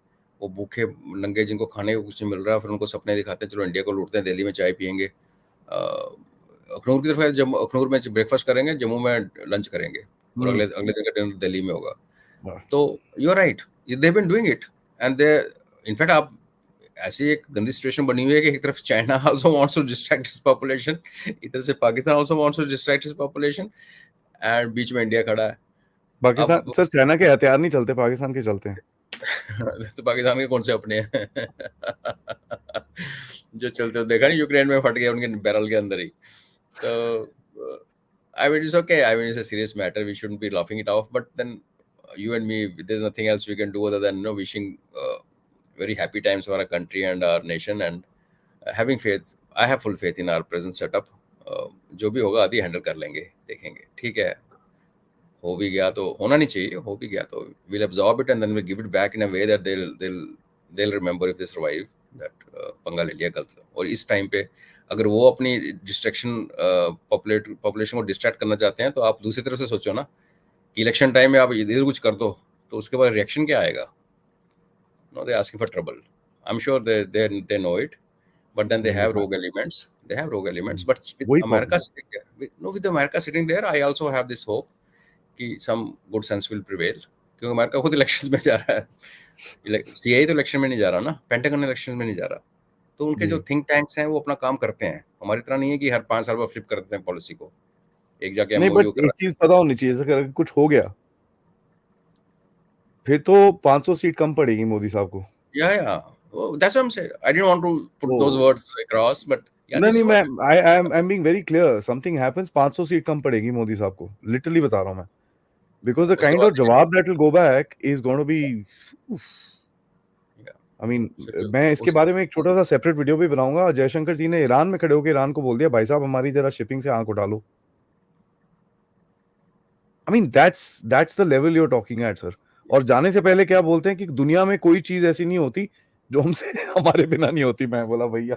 वो भूखे नंगे जिनको खाने को कुछ नहीं मिल रहा, फिर उनको सपने दिखाते हैं चलो इंडिया को लूटते हैं, दिल्ली में चाय पियेंगे, अखनूर की तरफ जम्मू, अखनूर में ब्रेकफास्ट करेंगे, जम्मू में लंच करेंगे, और अगले अगले दिन का डिनर दिल्ली में होगा। वाह। तो you are right, they been doing it and they in fact आप ऐसी एक गंदी सिचुएशन बनी हुई है कि एक तरफ China also wants to distract his population, इधर से Pakistan also wants to distract his population, and बीच में इंडिया खड़ा है। पाकिस्तान अब सर, चाइना के हथियार नहीं चलते, पाकिस्तान के चलते हैं। तो पाकिस्तान के कौन से अपने हैं जो चलते हो, देखा नहीं यूक्रेन में फट गए उनके बैरल के अंदर ही। तो I mean it's okay, I mean it's a serious matter, we shouldn't be laughing it off, but then you and me, there's nothing else we can do other than wishing very happy times for our country and our nation, and having faith. I have full faith in our present setup. जो भी होगा आदि handle कर लेंगे, देखेंगे, ठीक है। हो भी गया तो होना नहीं चाहिए, हो भी गया तो we'll absorb it and then we'll give it back in a way that they'll remember if they survive that पंगा ले लिया गलत। और इस टाइम पे अगर वो अपनी डिस्ट्रैक्शन पॉपुलेशन को डिस्ट्रैक्ट करना चाहते हैं तो आप दूसरी तरफ से सोचो ना कि इलेक्शन टाइम में आप इधर कुछ कर दो तो उसके बाद रिएक्शन क्या आएगा। No, they asking for trouble. I am sure they know it, but then they नहीं, have हाँ, rogue elements, but with वही America problem. sitting there, with America sitting there, I also have this hope कि some good sense will prevail, क्योंकि America खुद elections में जा रहा है। सीआईए तो इलेक्शन में नहीं जा रहा ना, पेंटागन इलेक्शन में नहीं जा रहा, तो उनके जो जी थिंक टैंक्स हैं वो अपना काम करते हैं। हमारी तरह नहीं है कि हर 5 साल बाद फ्लिप कर देते हैं पॉलिसी को, एक जाके नहीं, एमओयू बट करा। एक चीज पता होनी चाहिए, अगर कुछ हो गया फिर तो 500 सीट कम पड़ेगी मोदी साहब को। या that's what I'm saying. I didn't want to put those तो words across, but yeah, नहीं this नहीं, is मैं what I am being very clear, something happens, 500 seat कम पड़ेगी मोदी साहब को, लिटरली बता रहा हूं मैं। बिकॉज द उसके काइंड ऑफ बाद जवाब that will go back is going to be, yeah, I mean, so जो मैं इसके उस बारे में एक छोटा सा सेपरेट वीडियो भी बनाऊंगा। जयशंकर जी ने ईरान में खड़े होकर ईरान को बोल दिया, भाई साहब हमारी जरा शिपिंग से आंख उठा लो। I mean that's the level you are talking at sir. और जाने से पहले क्या बोलते हैं कि दुनिया में कोई चीज ऐसी नहीं होती जो हमसे हमारे बिना नहीं होती। मैं बोला भैया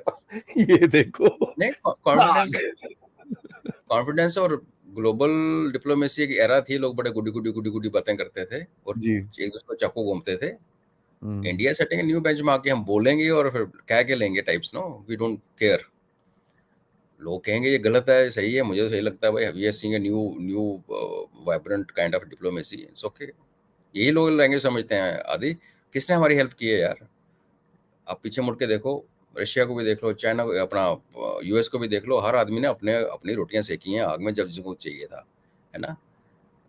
ये देखो नहीं, नाग। कॉन्फिडेंस और ग्लोबल डिप्लोमेसी एक एरा थी, लोग बड़े गुडी गुडी बातें करते थे और जी। एक दूसरे को चाकू घूमते थे। Hmm. India setting new benchmark कि हम बोलेंगे और फिर कह के लेंगे types, no we don't care. लोग कहेंगे ये गलत है, सही है, मुझे तो सही लगता है भाई, we are seeing a new new vibrant kind of diplomacy, it's okay. यही लोग लैंग्वेज समझते हैं। आदि किसने हमारी हेल्प की है यार? आप पीछे मुड़ के देखो, रशिया को भी देख लो, चाइना को, अपना यूएस को भी देख लो, हर आदमी ने अपने अपनी रोटियां सेकी हैं आग में जब जिसको चाहिए था, है ना।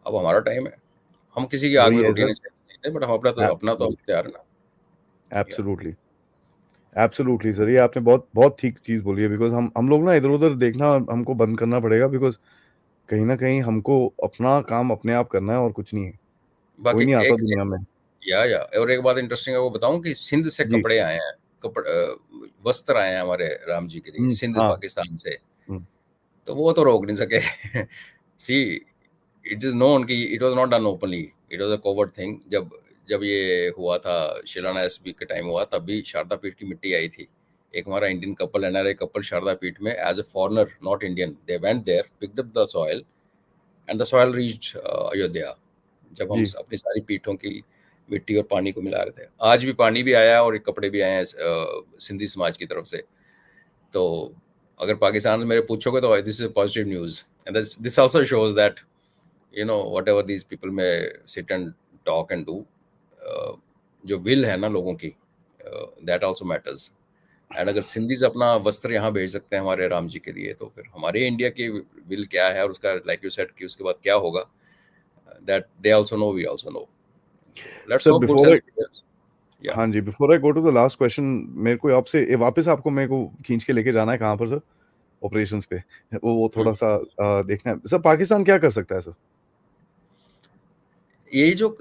अब हमारा टाइम है, हम किसी की आग वही में है रोटियां सर। नहीं सेक सकते, बट हम अपना तो हम तैयार है ना। या एब्सोल्युटली, एब्सोल्युटली सर, ये आपने बहुत बहुत ठीक चीज बोली है। बिकॉज हम लोग ना इधर उधर देखना हमको बंद करना पड़ेगा। बिकॉज कहीं ना कहीं हमको अपना काम अपने आप करना है और कुछ नहीं है। कोई बाकी नहीं आता एक दुनिया में। या और एक बात इंटरेस्टिंग है वो बताऊं कि सिंध से जी। कपड़े आए हैं, वस्त्र आए हैं हमारे राम जी के लिए सिंध हाँ। पाकिस्तान से। तो वो तो रोक नहीं सके। सी, इट इज नोन कि it was not done openly, it was a covert thing. जब जब ये हुआ था, शिलान्यास भी के टाइम हुआ, तब भी शारदा पीठ की मिट्टी आई थी। एक हमारा Indian couple, NRI couple, Sharada Peeth में as a foreigner, not Indian, they went there, picked up the soil and the soil reached Ayodhya. जब हम जी। अपनी सारी पीठों की मिट्टी और पानी को मिला रहे थे, आज भी पानी भी आया और कपड़े भी आए हैं सिंधी समाज की तरफ से। तो अगर पाकिस्तान से मेरे पूछोगे तो this is positive news, and this also shows that whatever these people में sit and talk and do, जो विल है ना लोगों की, दैट आल्सो मैटर्स। एंड अगर सिंधीज अपना वस्त्र यहाँ भेज सकते हैं हमारे राम जी के लिए, तो फिर हमारे इंडिया की विल क्या है और उसका, लाइक यू सेड, कि उसके बाद क्या होगा, that they also know, we also know. Let's sir hope good before I, sense prevails. Yeah हाँ जी, before I go to the last question, मेरे को आपसे वापस आपको मेरे को खींच के लेके जाना है कहाँ पर सर? ऑपरेशंस पे वो थोड़ा सा देखना है सर। पाकिस्तान क्या कर सकता है सर? यही जो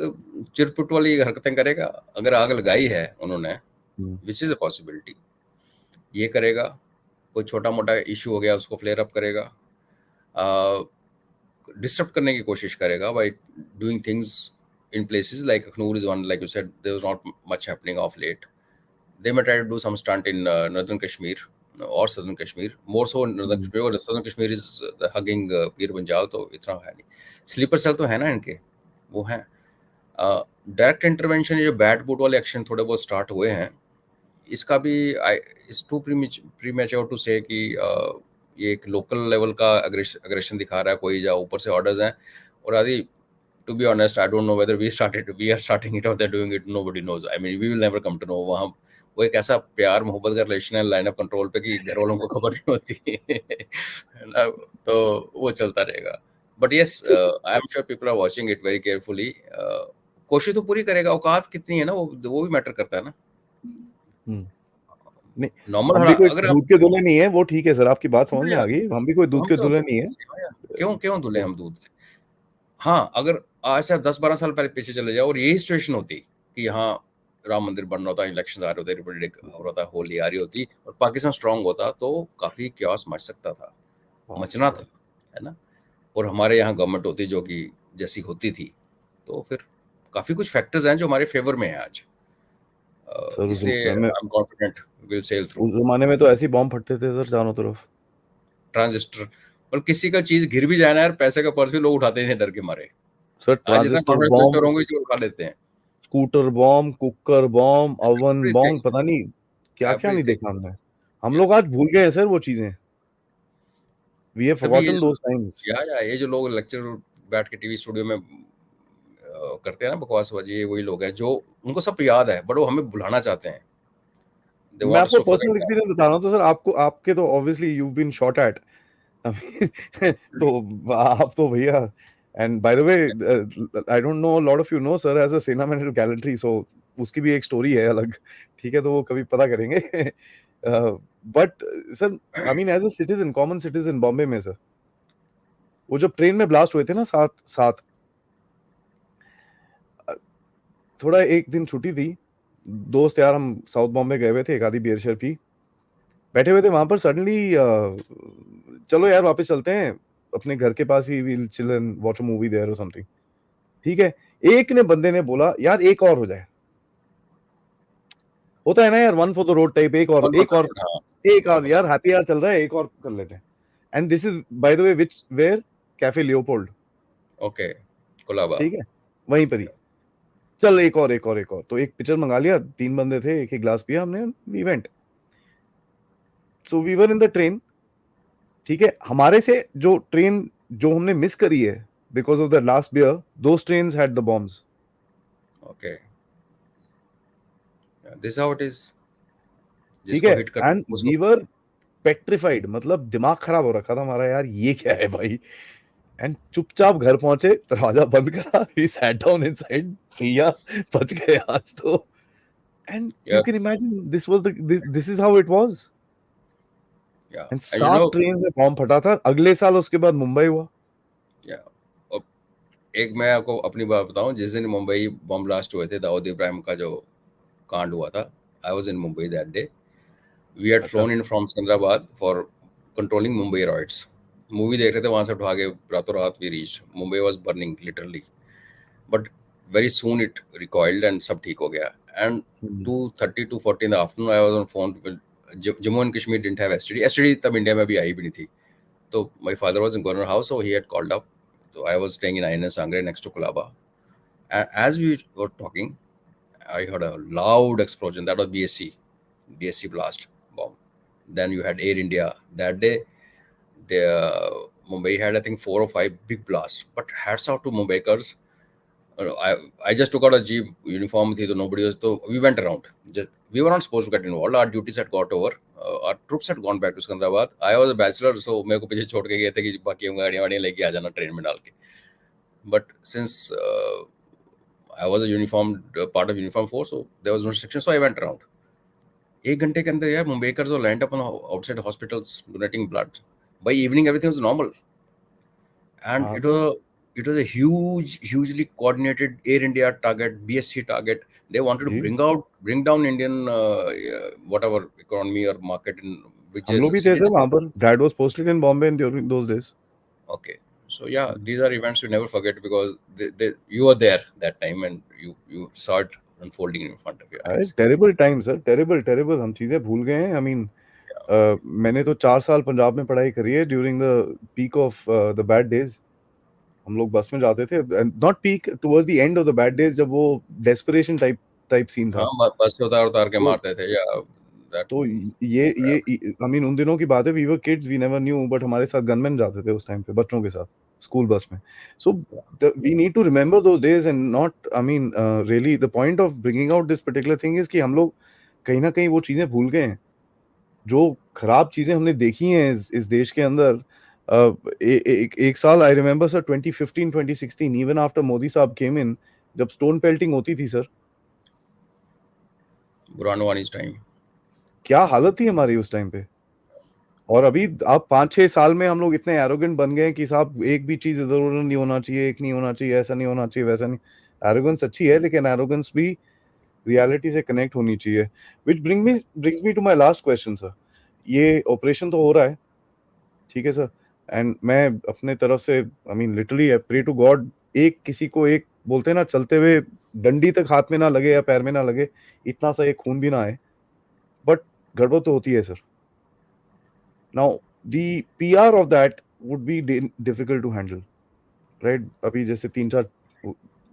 चिरपुट वाली हरकतें करेगा, अगर आग लगाई है उन्होंने, हम्म। विच इज अ पॉसिबिलिटी, ये करेगा। कोई छोटा मोटा इशू हो गया उसको फ्लेयर अप करेगा, डिस्टर्ब करने की कोशिश करेगा by doing things in places like Akhnoor is one, like you said there was not much happening of late. They may try to do some stunt in northern Kashmir और southern Kashmir, more so northern Kashmir, और southern Kashmir is hugging Pir Panjal, तो इतना है नहीं। Sleeper cell तो है ना इनके, वो हैं। डायरेक्ट इंटरवेंशन, ये जो बैट बूट वाले एक्शन थोड़े बहुत स्टार्ट हुए हैं, इसका भी इट्स टू प्रीमेच्योर टू से कि ये एक लोकल लेवल का अग्रेशन दिखा रहा है कोई, या ऊपर से ऑर्डर्स हैं। और आदि to be honest, I don't know whether we are starting it or they're doing it. Nobody knows. I mean, we will never come to know. वहाँ वो एक ऐसा प्यार मोहब्बत का रिलेशन है लाइन ऑफ कंट्रोल पे कि घर वालों को खबर नहीं होती है ना, तो वो चलता रहेगा. But yes, I am sure people are watching it very carefully. कोशिश तो पूरी करेगा. औकात कितनी है ना, वो भी मैटर करता है ना. नहीं, नॉर्मल हम होना भी कोई अगर दूध के दूल्हे नहीं है. वो ठीक है सर, आपकी बात समझ में या आ गई. हम भी कोई दूध हम के तो दूल्हे नहीं है. क्यों दूल्हे हम दूध से. हाँ, अगर आज से 10-12 साल पहले पीछे चले जाओ और यही सिचुएशन होती कि यहाँ राम मंदिर बन रहा होता, इलेक्शन आ रहे होते, रिपब्लिक हो रहा था, होली आ रही होती और पाकिस्तान स्ट्रांग होता, तो काफी क्योस मच सकता था, मचना था, है ना. और हमारे यहाँ गवर्नमेंट होती जो कि जैसी होती थी, तो फिर काफी कुछ फैक्टर्स हैं जो हमारे फेवर में है आज. सर उस इसलिए जमाने में, I am confident will sail through. उस जमाने में तो ऐसे ही बॉम्ब फटते थे सर चारों तरफ. ट्रांजिस्टर और किसी का चीज गिर भी जाए ना यार, पैसे का पर्स भी लोग उठाते थे डर के मारे. सर आज इतना ट्रांजिस्टर कॉन्फिडेंस बॉम्ब, होंगे जो उठा लेते हैं. Scooter bomb, cooker bomb, oven everything, bomb, पता नहीं क्या क्या नहीं एवरीथिंग. देखा हमने. हम लोग आज भूल गए हैं सर वो चीजें. वी हैव तभी फॉरगॉटन दोस टाइम्स. ये जो लोग लेक्चर बैठ के टीवी स्टूडियो में करते हैं ना बकवासबाजी, ये वही लोग हैं जो उनको सब याद है बट वो हमें भुलाना चाहते हैं. दे मैं वांट अस आपको to forget personal that. Experience बता रहा हूँ. तो सर आपको, आपके तो obviously you been shot at. तो आप तो भैया. And by the way, I don't know, lot of you know sir as a सेना मैन गैलेंट्री, सो उसकी भी एक स्टोरी है अलग. ठीक है, तो वो कभी पता करेंगे. But sir, I mean as a citizen, common citizen Bombay में सर, वो जब ट्रेन में ब्लास्ट हुए थे ना साथ साथ, थोड़ा एक दिन छुट्टी थी, दोस्त यार हम साउथ बॉम्बे गए हुए थे, एक आधी बियर शेयर पी, बैठे हुए थे वहां पर. सडनली चलो यार वापस चलते हैं अपने घर के पास ही, will chill and watch a movie there or something. ठीक है, एक ने बंदे ने बोला यार एक और हो जाए. होता है ना यार, one for the road type. एक और, कौन एक पता और, है, हाँ, एक कौन और पता. यार, हैप्पी यार चल रहा है, एक और कर लेते हैं. And this is by the way which where, cafe Leopold. Okay, Colaba. ठीक है, वहीं पर ही. चल एक और, एक और, एक और. तो एक पिक्चर मंगा लिया, 3 बंदे थे, एक एक ग्लास पिया हमने, we went. So we were in the train. ठीक है, हमारे से जो ट्रेन जो हमने मिस करी है because of the last beer, those trains had the bombs. Okay, this how it is. ठीक जिसको है, हिट कर एंड उसको. वी वर पेट्रिफाइड, मतलब दिमाग खराब हो रखा था हमारा यार, ये क्या है भाई. एंड चुपचाप घर पहुंचे, दरवाजा बंद करा, वी सैट डाउन इनसाइड. भैया बच गए आज तो. And you yeah can imagine this was the, this is how it was. Yeah and and you 7 know, train में बॉम्ब फटा था. अगले साल उसके बाद मुंबई हुआ. या एक मैं आपको अपनी बात बताऊं. जिस दिन मुंबई बॉम्ब ब्लास्ट हुए थे, दाऊद इब्राहिम का जो कांड हुआ था, I was in Mumbai that day. We had अच्छा. Flown in from Secunderabad for controlling Mumbai riots. Movie देख रहे थे, वहां से उठा के रातों रात we reach. Mumbai was burning literally, but very soon it recoiled and सब ठीक हो गया. And 2:30 2:40 in the afternoon I was on phone. Jammu and Kashmir didn't have STD. STD तब इंडिया में भी आई भी नहीं थी. तो my father was in governor house, so he had called up. So I was staying in INS Sangre next to Colaba. And as we were talking, I heard a loud explosion. That was BSC blast bomb. Then you had Air India. That day, the Mumbai had, I think, 4 or 5 big blasts. But hats off to Mumbaikars. I just took out a jeep uniform thi, so nobody was. So we went around. We were not supposed to get involved. Our duties had got over. Our troops had gone back to Sikandrabad. I was a bachelor, so मेरे को पीछे छोड़ के गए थे कि बाकी गाड़ियाँ वाड़ियाँ लेके आ जाना ट्रेन में डाल के. But since I was a uniformed part of uniform force, so there was no restriction. So I went around. 1 घंटे के अंदर यार Mumbaikars all lined up on outside hospitals donating blood. By evening, everything was normal. And हाँ it sir. was a hugely coordinated Air India target, BSC target. They wanted to जी, bring down Indian whatever economy or market in which हम is लोग भी थे city. Sir वहां पर. Dad was posted in Bombay during those days. Okay, so yeah, these are events you never forget because you were there that time and you saw it unfolding in front of your eyes. Terrible time sir, terrible terrible. हम चीजें भूल गए हैं. I mean मैंने तो 4 साल पंजाब में पढ़ाई करी है during the peak of the bad days. हम लोग बस में जाते थे, not peak, towards the end of the bad days, जब वो डेस्परेशन टाइप टाइप सीन था. हाँ, बस से उतार उतार के तो मारते थे या that तो ये आई मीन उन दिनों की बात है. We were kids, we never knew, but हमारे साथ गनमैन जाते थे उस टाइम पे बच्चों के साथ. स्कूल बस में. So we need to remember those days and not, I mean, really the point of bringing out this particular thing is कि हम लोग कहीं ना कहीं वो चीजें भूल गए हैं. जो खराब चीजें हमने देखी हैं इस देश के अंदर. एक साल I remember sir, 2015 2016, even after Modi साहब केम इन, जब स्टोन पेल्टिंग होती थी सर, बुरानवानी's टाइम. क्या हालत थी हमारी उस टाइम पे. और अभी आप 5-6 साल में हम लोग इतने एरोगेंट बन गए हैं कि साहब एक भी चीज इधर उधर नहीं होना चाहिए, एक नहीं होना चाहिए, ऐसा नहीं होना चाहिए, वैसा नहीं. एरोगेंस अच्छी है, लेकिन एरोगेंस भी रियलिटी से कनेक्ट होनी चाहिए. Which brings me to my last question sir. ये ऑपरेशन तो हो रहा है, ठीक है सर, एंड मैं अपने तरफ से, I mean literally I pray to God, एक किसी को, एक बोलते हैं ना, चलते हुए डंडी तक हाथ में ना लगे या पैर में ना लगे, इतना सा एक खून भी ना आए. बट गड़बड़ तो होती है sir. Now the PR of that would be difficult to handle, right. अभी जैसे 3-4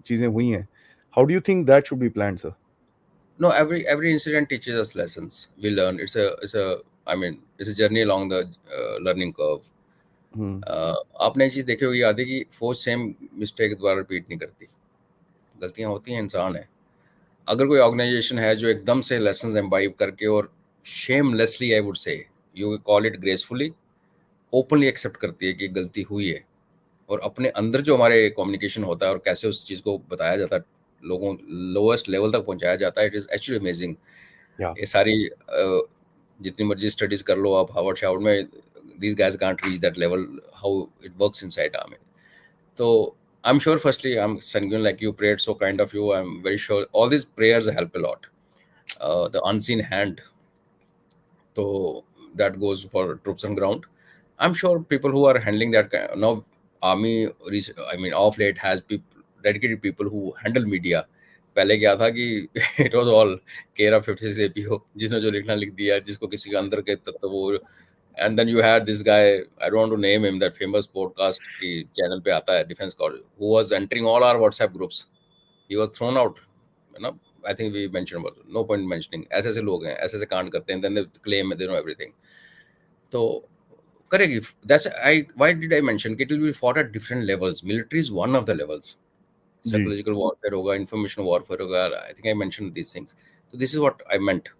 चीजें हुई हैं, how do you think that should be planned sir? No, every incident teaches us lessons. We learn. It's a I mean it's a journey along the learning curve. आपने ये चीज देखी होगी आदि की फौज सेम मिस्टेक दोबारा रिपीट नहीं करती. गलतियां होती हैं, इंसान है. अगर कोई ऑर्गेनाइजेशन है जो एकदम से लेसन्स एम्बाइब करके और shamelessly, I would say, you call it gracefully, openly accept करती है कि गलती हुई है, और अपने अंदर जो हमारे कम्युनिकेशन होता है और कैसे उस चीज़ को बताया जाता है, लोगों लोएस्ट लेवल तक पहुंचाया जाता है, इट इज़ एक्चुअली अमेजिंग. या ये सारी जितनी मर्जी स्टडीज कर लो आप हार्वर्ड शावर्ड में, these guys can't reach that level how it works inside army. तो I'm sure, firstly, I'm sanguine like you, prayed so kind of you. I'm very sure all these prayers help a lot. The unseen hand, so that goes for troops on ground. I'm sure people who are handling that now, army, I mean, off late has people, dedicated people who handle media. पहले क्या था कि it was all केरा 56 APO, जिसने जो लिखना लिख दिया, जिसको किसी के अंदर के तत्व वो. And then you had this guy, I don't want to name him, that famous podcast की channel पे आता है, defense call, who was entering all our WhatsApp groups. He was thrown out. You know, I think we mentioned about it. No point mentioning. ऐसे ऐसे लोग हैं, ऐसे ऐसे कांड करते हैं, then they claim they know everything. तो करेगी. That's why did I mention it will be fought at different levels. Military is one of the levels. Ji. Psychological warfare होगा, information warfare होगा. I think I mentioned these things. So this is what I meant.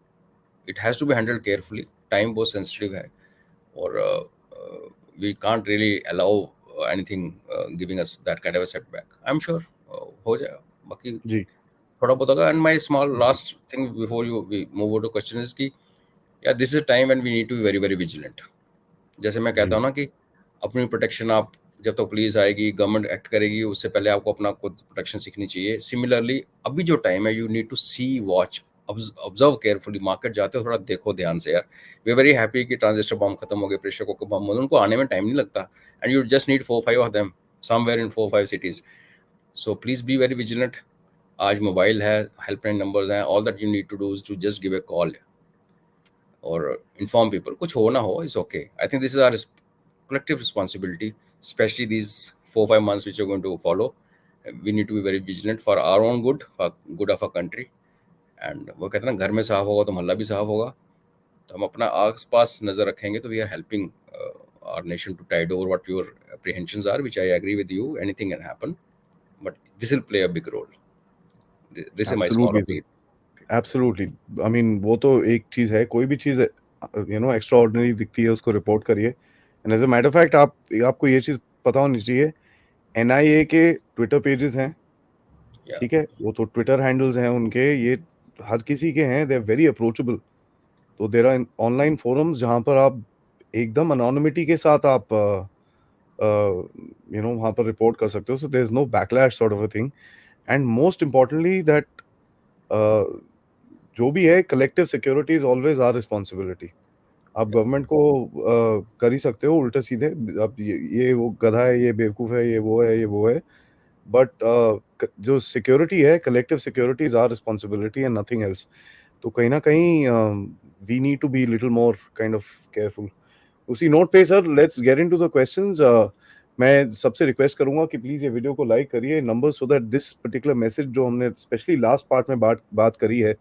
It has to be handled carefully. Time बहुत sensitive है, और we can't really allow anything giving us that kind of a setback. I'm sure हो जाएगा. बाकी जी. थोड़ा बहुत होगा. And my small last thing before we move over to question is कि yeah, this is a time when we need to be very very vigilant. जैसे मैं कहता जी. हूँ ना कि अपनी प्रोटेक्शन आप, जब तक पुलिस आएगी, गवर्नमेंट एक्ट करेगी, उससे पहले आपको अपना खुद प्रोटेक्शन सीखनी चाहिए. सिमिलरली अभी जो टाइम है, you need to see, watch, observe carefully. Market जाते हो थोड़ा देखो ध्यान से यार. वी आर वेरी हैप्पी कि ट्रांजिस्टर बम खत्म हो गए, प्रेशर कुकर बम, उनको आने में टाइम नहीं लगता, and you just need 4-5 of them somewhere in 4-5 cities. So please be very vigilant. आज मोबाइल है, हेल्पलाइन नंबर्स हैं, all that you need to do is to just give a call or inform people. कुछ हो ना हो, it's okay. I think this is our collective responsibility, especially these 4-5 months which are going to follow. We need to be very vigilant for our own good, for good of our country. And वो कहते हैं ना, घर में साफ होगा तो मोहल्ला भी साफ होगा. तो हम अपना आस पास नजर रखेंगे तो we are helping our nation to tide over what your apprehensions are, which I agree with you. Anything can happen, but this will play a big role. This is my small absolutely sir, opinion. Absolutely. I mean वो तो एक चीज है, कोई भी चीज extra ordinary दिखती है उसको रिपोर्ट करिए. And as a matter of fact, आपको ये चीज पता होनी चाहिए, एनआईए के ट्विटर पेजेस हैं, Yeah. ठीक है, वो तो ट्विटर हैंडल्स हैं उनके, ये हर किसी के हैं, दे आर वेरी अप्रोचेबल. तो देर आर ऑनलाइन फोरम्स जहाँ पर आप एकदम अनोनिमिटी के साथ आप वहाँ पर रिपोर्ट कर सकते हो. So there is no backlash sort of a thing. And most importantly that जो भी है, collective security is always our responsibility. आप गवर्नमेंट को कर ही सकते हो उल्टे सीधे, अब ये वो गधा है, ये बेवकूफ है, ये वो है, ये वो है, बट जो सिक्योरिटी है, collective security is our responsibility and nothing else. तो कहीं ना कहीं we need to be little more kind of careful. उसी नोट पे sir, let's get into the questions. मैं सबसे रिक्वेस्ट करूंगा कि प्लीज ये वीडियो को लाइक करिए, number, so that this particular message जो हमने स्पेशली लास्ट पार्ट में बात करी है,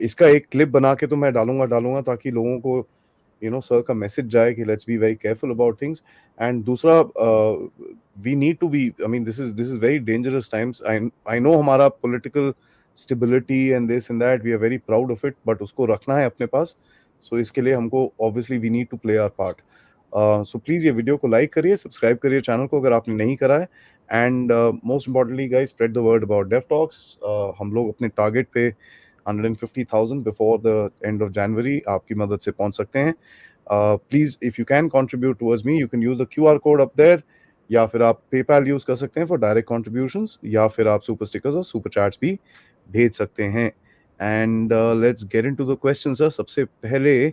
इसका एक क्लिप बना के तो मैं डालूंगा ताकि लोगों को सर का मैसेज जाए कि let's be very careful about things. And दूसरा, we need to be, I mean this is very dangerous times. I know हमारा political stability and this and that, we are very proud of it, but उसको रखना है अपने पास. सो इसके लिए हमको obviously we need to play our part. So please ये वीडियो को लाइक करिए, सब्सक्राइब करिए चैनल को अगर आपने नहीं करा है. And most importantly guys, spread the word about Deaf Talks. हम लोग अपने टारगेट पे 150,000 before the end of January आपकी मदद से पहुंच सकते हैं. Please if you can contribute towards me, you can use the QR code up there, या फिर आप पेपैल यूज कर सकते हैं फॉर डायरेक्ट कॉन्ट्रीब्यूशंस, या फिर आप सुपर स्टिकर्स और सुपर चैट्स भी भेज सकते हैं. And let's get into the question sir. सबसे पहले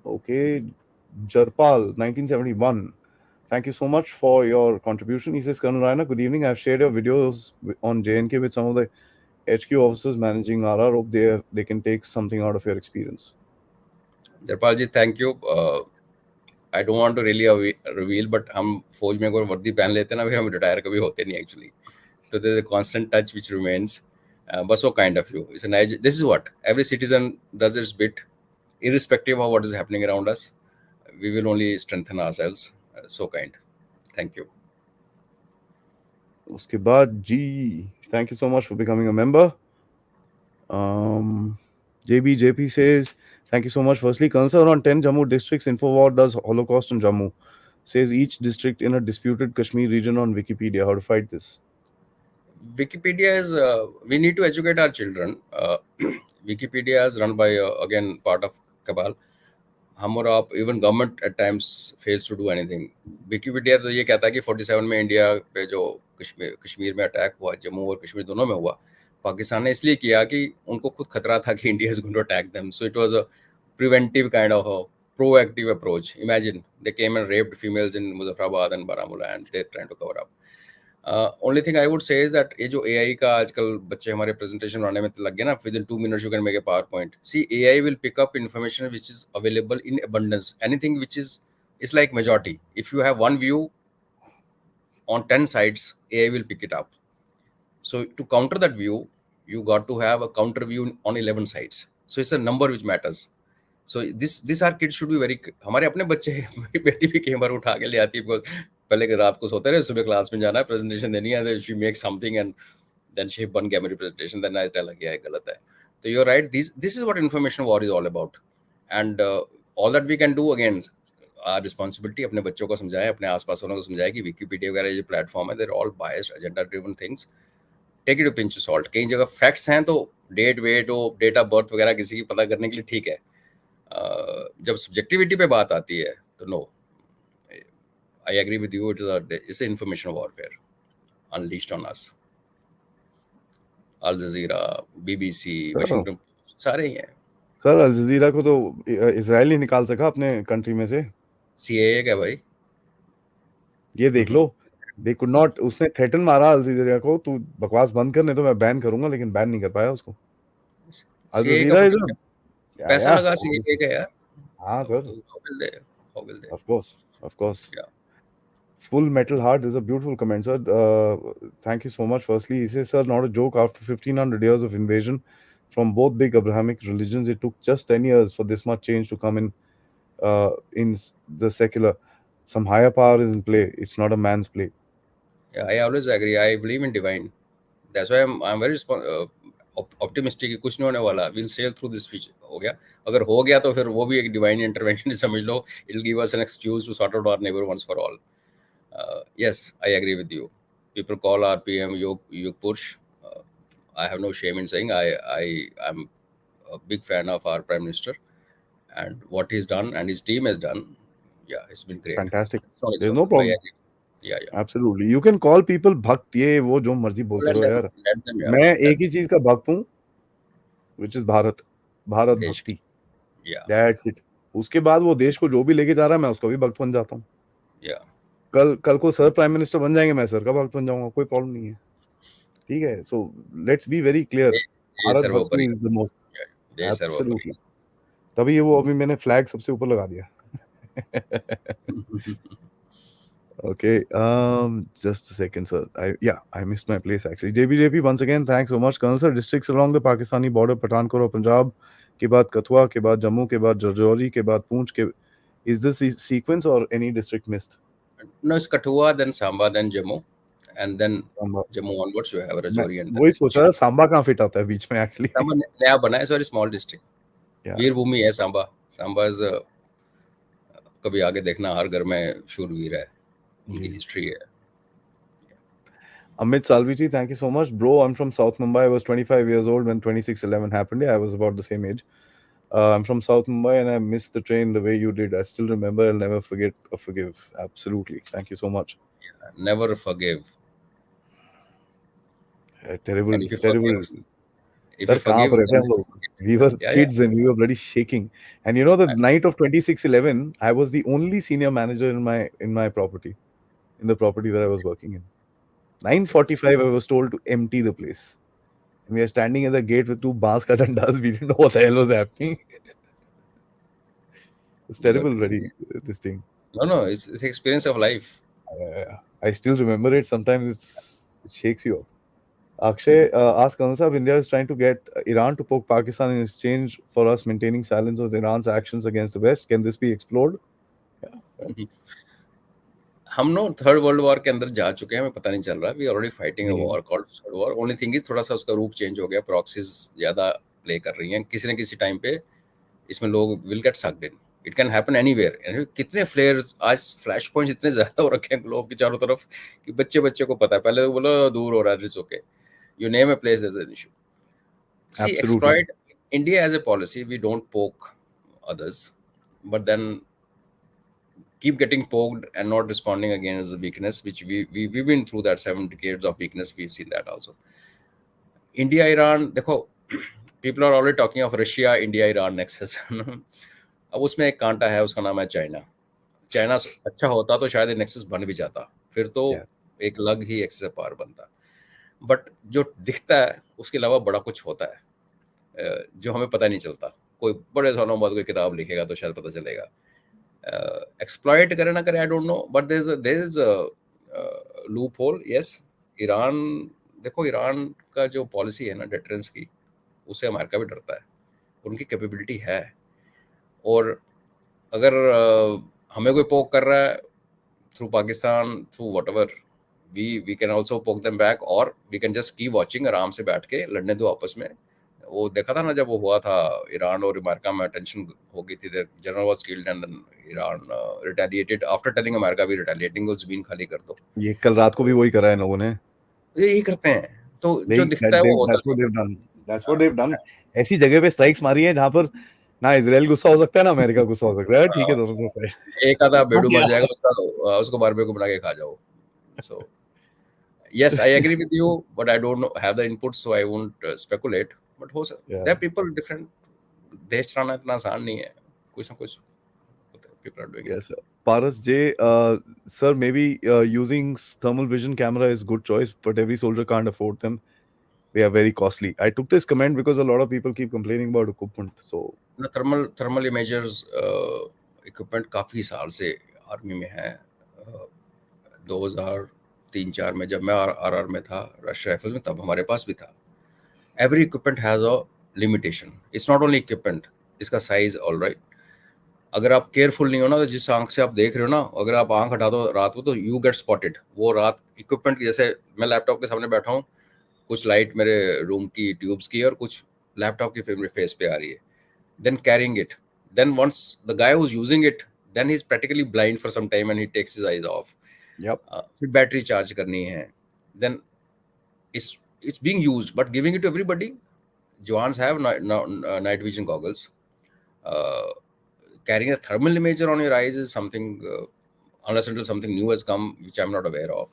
okay, Jarpal 1971, thank you so much for your contribution. He says, Colonel Raina, good evening. I've shared your videos on JNK with some of the HQ officers managing RR. Hope they can take something out of your experience. Jaipal ji, thank you. I don't want to really reveal, but हम फौज में अगर वर्दी पहन लेते हैं ना, फिर हम रिटायर कभी होते नहीं एक्चुअली. तो there is a constant touch which remains. But so kind of you. It's a nice, this is what every citizen does its bit, irrespective of what is happening around us. We will only strengthen ourselves. So kind. Thank you. उसके बाद जी, thank you so much for becoming a member. JP says, thank you so much. Firstly, Colonel sir, on 10 Jammu districts, Infowar does Holocaust in Jammu. Says each district in a disputed Kashmir region on Wikipedia. How to fight this? Wikipedia is, we need to educate our children. Wikipedia is run by, again, part of Cabal. हम और आप, even government at times fails to do anything. Wikipedia तो ये कहता है कि 47 में India पे जो कश्मीर में अटैक हुआ, जम्मू और कश्मीर दोनों में हुआ, पाकिस्तान ने इसलिए किया कि उनको खुद खतरा था कि India is going to attack them. So it was a preventive kind of a proactive approach. Imagine they came and raped females in Muzaffarabad and Baramulla, and they're trying to cover up. Only thing I would say is that ये जो AI का आजकल बच्चे हमारे presentation बनाने में लग गए ना, within 2 minutes you can make a PowerPoint. See, AI will pick up information which is available in abundance. Anything which is like majority. If you have one view on 10 sites, AI will pick it up. So to counter that view, you got to have a counter view on 11 sites. So it's a number which matters. So this our kids should be very. हमारे अपने बच्चे, मेरी बेटी भी कई बार उठा के ले आती है, because पहले के रात को सोते रहे, सुबह क्लास में जाना है, प्रेजेंटेशन देनी है, she makes something and then she बन गया मेरी presentation, then I tell her कि ये गलत है. तो you're right, this is what information war is all about. And all that we can do, again, our responsibility, अपने बच्चों को समझाएं, अपने आसपास वालों को समझाएं कि विकिपीडिया वगैरह ये प्लेटफॉर्म है, they're all biased, agenda driven things. Take it to pinch salt. कई जगह फैक्ट्स हैं तो डेट वेट और डेट ऑफ बर्थ वगैरह किसी की पता करने के लिए ठीक है. जब सब्जेक्टिविटी पे बात आती है तो no, I agree with you, it's information warfare unleashed on us. Al Jazeera, BBC, Washington, सारे ही हैं. सर, अल जजीरा को तो इजराइल ही निकाल सका अपने कंट्री में से. सीएए क्या भाई, ये देख लो, दे कुड नॉट. उसने थ्रेटन मारा अल जजीरा को, तू बकवास बंद करने तो मैं बैन करूंगा, लेकिन बैन नहीं कर पाया उसको. अल सीएए जजीरा इज का पैसा लगा सीएए का यार. हाँ sir, how will they? of course. Yeah. Full Metal Heart is a beautiful comment, sir. Thank you so much. Firstly, he says, sir, not a joke. After 1500 years of invasion from both big Abrahamic religions, it took just 10 years for this much change to come in the secular. Some higher power is in play. It's not a man's play. Yeah, I always agree. I believe in divine. That's why I'm very optimistic कि कुछ नहीं होने वाला. We'll sail through this fish. हो गया, अगर हो गया तो फिर वो भी एक divine intervention समझ लो. It'll give us an excuse to sort out our neighbor once for all. Yes, I agree with you. People call our PM Yog Purush. I have no shame in saying I'm a big fan of our Prime Minister and what he's done and his team has done. Yeah, it's been great. Fantastic. Sorry, There's no I problem. agree. Yeah. Absolutely. You can call people भक्त, ये वो जो मर्जी बोलते रहो यार. Let them, yeah. मैं एक ही चीज का भक्त हूँ, which is भारत देश. भक्ति. Yeah. That's it. उसके बाद वो देश को जो भी लेके जा रहा है, मैं उसका भी भक्त बन जाता हूँ. Yeah. कल को सर प्राइम मिनिस्टर बन जाएंगे, मैं सर का भक्त बन जाऊंगा, कोई प्रॉब्लम नहीं है. ठीक है. So let's be very clear, Bharat भक्ति इज द मोस्ट. एब्सोल्युटली. तभी ये वो अभी मैंने फ्लैग सबसे ऊपर लगा दिया. Okay, just a second, sir. I missed my place actually. JP, once again, thanks so much, Colonel sir. Districts along the Pakistani border, Pathankot or Punjab, के बाद कथुआ, के बाद जम्मू, के बाद राजौरी, के बाद पूंछ, के is this sequence or any district missed? No, it's Kathua, then Samba, then Jammu, and then Samba. Jammu onwards you have मैं Rajouri and then वही सोच Pooch. रहा था सांबा कहाँ फिट आता है बीच में एक्चुअली। Samba नया बना है, सॉरी स्मॉल डिस्ट्रिक्ट, Yeah, वीर भूमि है सांबा। सांबा इज कभी आगे देखना, हर घर में शूरवीर है, उनकी जी। हिस्ट्री है। Amit Salviji, thank you so much. Bro, I'm from South Mumbai. I was 25 years old when 26/11 happened. Yeah, I was about the same age. I'm from South Mumbai and I missed the train the way you did. I still remember. I'll never forget or forgive. Absolutely. Thank you so much. Never forgive. Terrible, And if you terrible. forgive, if Sir, you कहाँ forgive, पर रहते हैं then हम you लोग? forget. We were Yeah, yeah. kids and we were bloody shaking. And you know, the night of 26/11, I was the only senior manager in my property, in the property that I was working in. 9:45, I was told to empty the place. And we are standing at the gate with two baas ka dandas. We didn't know what the hell was happening. It's terrible, Good. very this thing. No, it's experience of life. I still remember it. Sometimes it shakes you up. Akshay asked Kansab, India is trying to get Iran to poke Pakistan in exchange for us maintaining silence on Iran's actions against the West. Can this be explored? Yeah, well, हम लोग third world war के अंदर जा चुके हैं, हमें पता नहीं चल रहा। वी ऑलरेडी फाइटिंग अ जी। War called third war. Only thing is थोड़ा सा उसका रूप चेंज हो गया, प्रॉक्सीज ज्यादा प्ले कर रही हैं किसी न किसी टाइम पे। इसमें लोग will get sucked in, it can happen anywhere. कितने फ्लेयर्स, आज फ्लैश पॉइंट्स इतने ज्यादा हो रखे हैं ग्लोब की चारों तरफ कि बच्चे बच्चे को पता है। पहले तो बोलो दूर हो रहा है, it's okay, you name a place there is an issue. See absolutely. Exploit, India as a policy we don't poke others, but then keep getting poked and not responding again is a weakness, which we've been through that 7 decades of weakness. We've seen that also. India Iran, देखो, people are already talking of Russia India Iran nexus. अब उसमें एक कांटा है, उसका नाम है China. China अच्छा होता तो शायद नेक्सस बन भी जाता, फिर तो Yeah. एक अलग ही एक्सेस पार बनता। बट जो दिखता है उसके अलावा बड़ा कुछ होता है जो हमें पता नहीं चलता। कोई बड़े सालों बाद कोई किताब लिखेगा तो शायद पता चलेगा। एक्सप्लॉइट करे ना करे, I don't know, but there is a loophole. Yes, Iran, देखो ईरान का जो पॉलिसी है ना डिटरेंस की, उससे अमेरिका भी डरता है, उनकी कैपेबिलिटी है। और अगर हमें कोई पोक कर रहा है through Pakistan, through whatever, we can also poke them back, और we can just keep watching, आराम से बैठ के लड़ने दो आपस में। वो देखा था ना जब वो हुआ था ईरान और अमेरिका में, टेंशन हो गई थी, general was killed and then Iran retaliated after telling America we retaliating, जमीन खाली कर दो। ये कल रात को भी तो वही करा है इन लोगों ने। ये यही करते हैं, तो जो They, दिखता है वो होता that's नहीं what they've done. That's what they've done. है। ऐसी जगह पे स्ट्राइक्स मारी है जहां पर ना इजराइल गुस्सा हो सकता है ना अमेरिका गुस्सा हो सकता है। ठीक है, दोनों से साइड एक आधा हो बेडू मर गया। जाएगा उसका, उसको बारबेक्यू बना के खा जाओ। सो yes, I agree with you, but I don't know, have the input, so I won't speculate. But हो Yeah. there are people different, देश चलाना इतना आसान नहीं है, कुछ ना कुछ होता है, people are doing it. Yes, sir. Paras J, sir, maybe using thermal vision camera is good choice, but every soldier can't afford them. They are very costly. I took this comment because a lot of people keep complaining about equipment. So ना thermal इमेजर्स equipment काफी साल से army में है। 2003-4 में जब मैं RR में था, राष्ट्रीय राइफल्स में, तब हमारे पास भी था। Every equipment has a limitation, it's not only equipment, इसका साइज ऑल राइट। अगर आप केयरफुल नहीं हो ना, तो जिस आंख से आप देख रहे हो ना, अगर आप आंख हटा दो रात को तो यू गेट स्पॉटेड। वो रात इक्विपमेंट, जैसे मैं लैपटॉप के सामने बैठा हूँ, कुछ लाइट मेरे रूम की ट्यूब्स की और कुछ लैपटॉप की मेरे फेस पे आ रही है, then carrying it, then once the guy who's using it, then he's practically blind for some time and he takes his eyes off. yep. फिर बैटरी चार्ज करनी है, then it's being used, but giving it to everybody. Jawans have night vision goggles. Carrying a thermal imager on your eyes is something, unless until something new has come which I'm not aware of.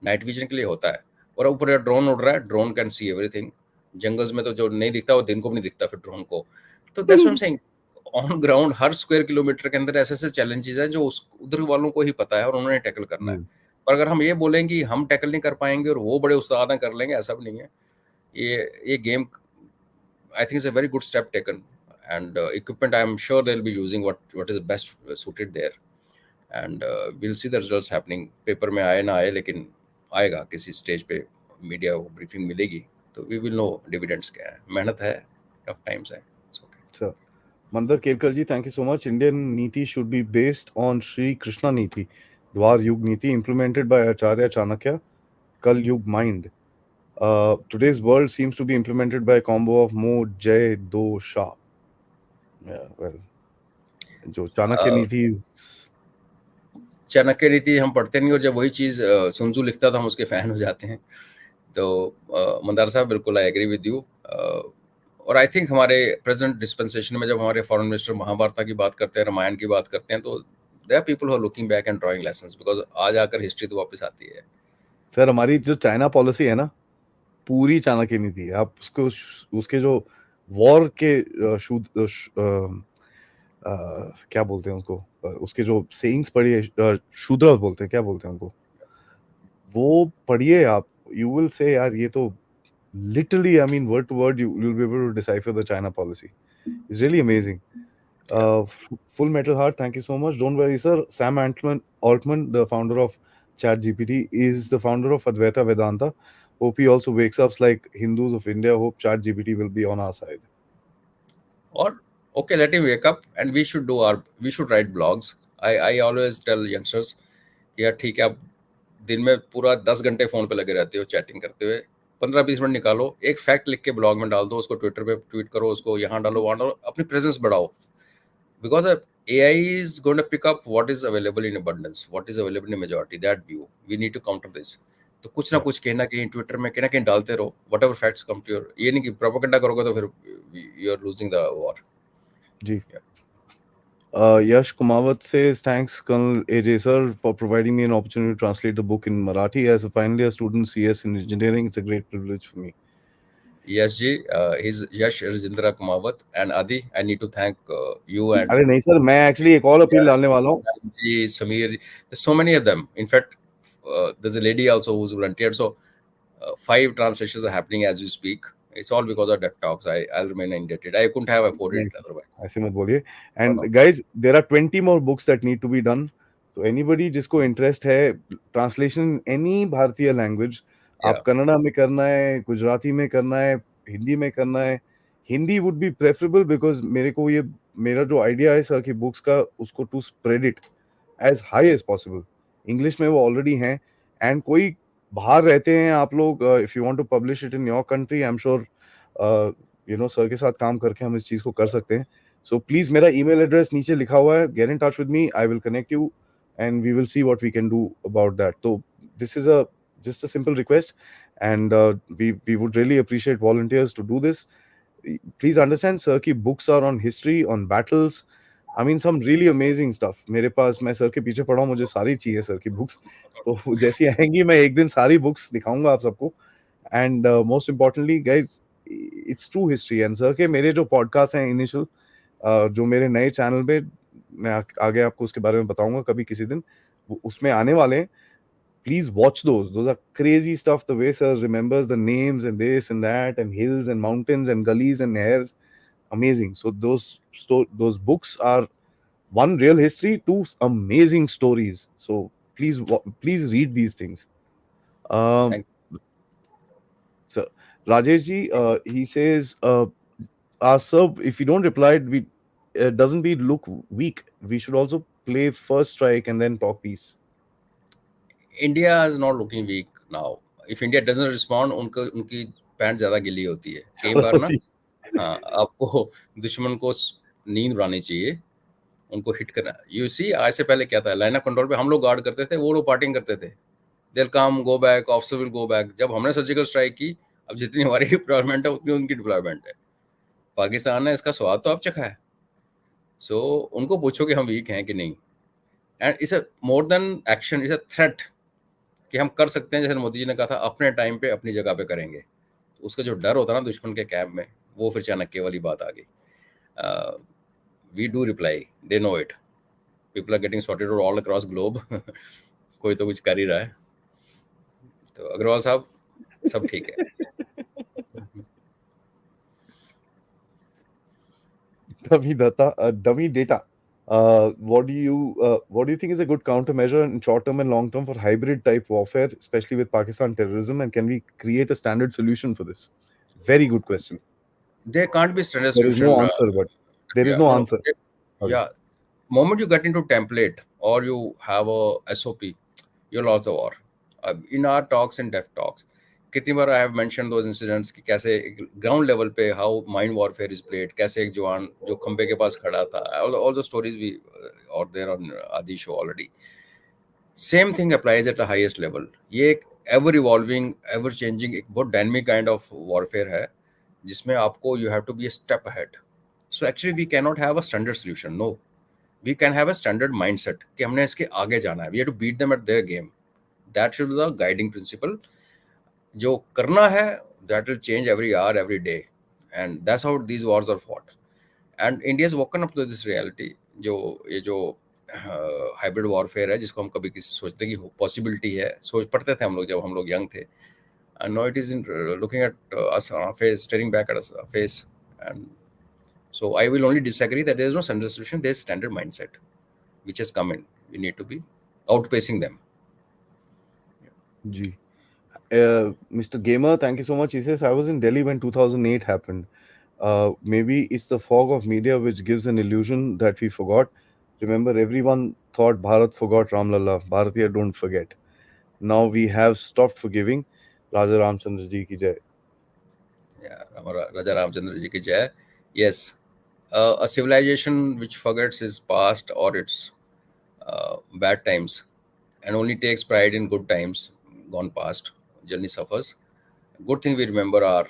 Night vision के लिए होता है। और ऊपर drone उड़ रहा है, drone can see everything. Jungles में तो जो नहीं दिखता वो दिन को भी नहीं दिखता फिर ड्रोन को। तो that's what I am saying, on ground her square kilometre के अंदर ऐसे ऐसे चैलेंजेस हैं जो उस उधर वालों को ही पता है और उन्होंने टैकल करना है। पर अगर हम ये बोलें कि हम टैकल नहीं कर पाएंगे और वो बड़े उत्साह से कर लेंगे, ऐसा भी नहीं है। ये game, I think it's a very good step taken, and equipment I am sure they will be using what is best suited there, and will see the results happening. Paper में आए ना आए, लेकिन आएगा किसी स्टेज पे, media को briefing मिलेगी तो वी विल नो डिविडेंड्स क्या है। मेहनत है, टफ टाइम्स है। So, Mandar Kelkar ji, thank you so much. Indian Niti should be based on Sri Krishna Niti, Dwar Yug Niti, implemented by Acharya Chanakya, Kal Yug Mind. Today's world seems to be implemented by a combo of Mo, Jay, Do, Shah. Yeah, well, जो चाणक्य नीतिज चाणक्य नीति हम पढ़ते नहीं, और जब वही चीज sun Tzu लिखता था हम उसके फैन हो जाते हैं। तो मंदार साहब, बिल्कुल आई एग्री विद यू। और आई थिंक हमारे प्रेजेंट डिस्पेंसेशन में जब हमारे फॉरेन मिनिस्टर महाभारत की बात करते हैं, रामायण की बात करते हैं, तो there are people who are looking back and drawing lessons, because आज आकर हिस्ट्री तो वापस आती है। सर, हमारी जो चाइना पॉलिसी है ना, पूरी चाणक्य नीति है। आप उसको उसके जो वॉर के क्या बोलते हैं उसको, उसके जो सेइंग्स पढ़िए, शूद्र बोलते हैं, क्या बोलते हैं उनको, वो पढ़िए आप, यू विल से यार ये तो literally, I mean, word to word, you'll be able to decipher the China policy. It's really amazing. Full Metal Heart, thank you so much. Don't worry, sir. Sam Altman, the founder of ChatGPT, is the founder of Advaita Vedanta. Hope he also wakes up like Hindus of India. Hope ChatGPT will be on our side. Or okay, let him wake up, and we should write blogs. I always tell youngsters कि यार ठीक है, आप दिन में पूरा 10 घंटे phone पे लगे रहते हो चैटिंग करते हुए, 15-20 मिनट निकालो, एक फैक्ट लिख के ब्लॉग में डाल दो, उसको ट्विटर पे ट्वीट करो, उसको यहाँ डालो, वहाँ डालो, अपनी प्रेजेंस बढ़ाओ, because AI is going to pick up what is available in abundance, what is available in majority, that view we need to counter this. तो कुछ ना कुछ कहीं ना कहीं ट्विटर में कहीं ना कहीं डालते रहो, whatever facts come to your, ये नहीं कि प्रोपेगेंडा करोगे तो फिर you are losing the war. जी। Yash Kumawat says, thanks, Colonel AJ sir, for providing me an opportunity to translate the book in Marathi. As finally a student CS in engineering, it's a great privilege for me. Yes ji, he's Yash Rajendra Kumawat, and Adi, I need to thank you and अरे नहीं sir, मैं actually एक और appeal डालने वाला हूँ ji, Sameer, there's so many of them. In fact, there's a lady also who's volunteered, so 5 translations are happening as we speak. It's all because of Deaf Talks. I'll remain indebted. I couldn't have afforded it otherwise. ऐसे मत बोलिए। And guys, there are 20 more books that need to be done, so anybody जिसको interest है translation any भारतीय language, आप कन्नड़ा में करना है, गुजराती में करना है, हिंदी में करना है, Hindi would be preferable, because मेरे को ये मेरा जो आइडिया है सर की बुक्स का, उसको to spread it as high as possible. English में वो ऑलरेडी हैं, एंड कोई बाहर रहते हैं आप लोग, if you want to publish it in your country, I am sure you know sir के साथ काम करके हम इस चीज को कर सकते हैं। सो प्लीज, मेरा ईमेल एड्रेस नीचे लिखा हुआ है, get in touch with me, I will connect you and we will see what we can do about that. तो this is a just a simple request, and we would really appreciate volunteers to do this. Please understand sir ki books are on history, on battles, I mean some really amazing stuff. मेरे पास, मैं sir के पीछे पड़ा हूँ, मुझे सारी चाहिए sir की बुक्स, तो जैसी आएंगी मैं एक दिन सारी बुक्स दिखाऊंगा आप सबको। And most importantly guys, it's true history. And sir के मेरे जो पॉडकास्ट हैं इनिशियल, जो मेरे नए चैनल पे, मैं आगे आपको उसके बारे में बताऊंगा कभी किसी दिन, उसमें आने वाले हैं। Please watch those. Those are crazy stuff. The way sir remembers the names and this and that and hills and mountains and gullies and nehrs, amazing. So those books are one, real history, two, amazing stories. So please read these things. So Rajesh ji, he says, sir, if you don't reply, doesn't we look weak? We should also play first strike and then talk peace. India is not looking weak now. If India doesn't respond, उनकी pant ज्यादा गिली होती है कई बार ना। हाँ, आपको दुश्मन को नींद उड़ानी चाहिए, उनको हिट करना। यू सी, आज से पहले क्या था, लाइन ऑफ कंट्रोल पे हम लोग गार्ड करते थे, वो लोग पार्टिंग करते थे, they'll come, go back, officer will go back. जब हमने सर्जिकल स्ट्राइक की, अब जितनी हमारी डिप्लॉयमेंट है उतनी उनकी डिप्लॉयमेंट है। पाकिस्तान ने इसका स्वाद तो अब चखा है, सो उनको पूछो कि हम वीक हैं कि नहीं। And it's a more than action, it's a threat कि हम कर सकते हैं, जैसे मोदी जी ने कहा था अपने टाइम पे अपनी जगह पे करेंगे। तो उसका जो डर होता है ना दुश्मन के कैंप में, वो फिर चाणक्य वाली बात आ गई। We do reply, they know it, people are getting sorted out all across globe. कोई तो कुछ कर ही रहा है। तो अग्रवाल साहब, सब ठीक है। Dummy data. What do you think is a good countermeasure in short term and long term for hybrid type warfare, especially with Pakistan terrorism, and can we create a standard solution for this? Very good question. There can't be standard There is no solution. answer, but There is Yeah, no no, no. answer. Okay. Yeah, moment you get into template or you have a SOP, you lost the war. In our talks and dev talks, कितनी बार I have mentioned those incidents कि कैसे ground level पे how mind warfare is played, कैसे एक जवान जो खंबे के पास खड़ा था, all the stories we out there on Aadi show already. Same thing applies at the highest level. ये एक एवर इवॉल्विंग, एवर चेंजिंग, एक बहुत डायनेमिक काइंड ऑफ वॉरफेयर है जिसमें आपको you have to be a step ahead. So actually we can not have a standard solution. No, we can have a standard mindset कि हमने इसके आगे जाना है. We have to beat them at their game. That should be the guiding principle. जो करना है that will change every hour every day, and that's how these wars are fought. And India is woken up to this reality. जो ये जो hybrid warfare है जिसको हम कभी किसी सोचते कि पॉसिबिलिटी है, सोच पढ़ते थे हम लोग जब हम लोग यंग थे. And now it is looking at us on our face, staring back at us face. And so I will only disagree that there is no standard solution. There is standard mindset which has come in. We need to be outpacing them. Ji. Mr. Gamer, thank you so much. He says, I was in Delhi when 2008 happened. Maybe it's the fog of media which gives an illusion that we forgot. Remember, everyone thought Bharat forgot Ramlalla. Bharatiya don't forget. Now we have stopped forgiving. Raja Ramchandra ji ki jai. Yeah, Raja Ramchandra ji ki jai. Yes, a civilization which forgets its past or its bad times and only takes pride in good times gone past, journey suffers. Good thing we remember our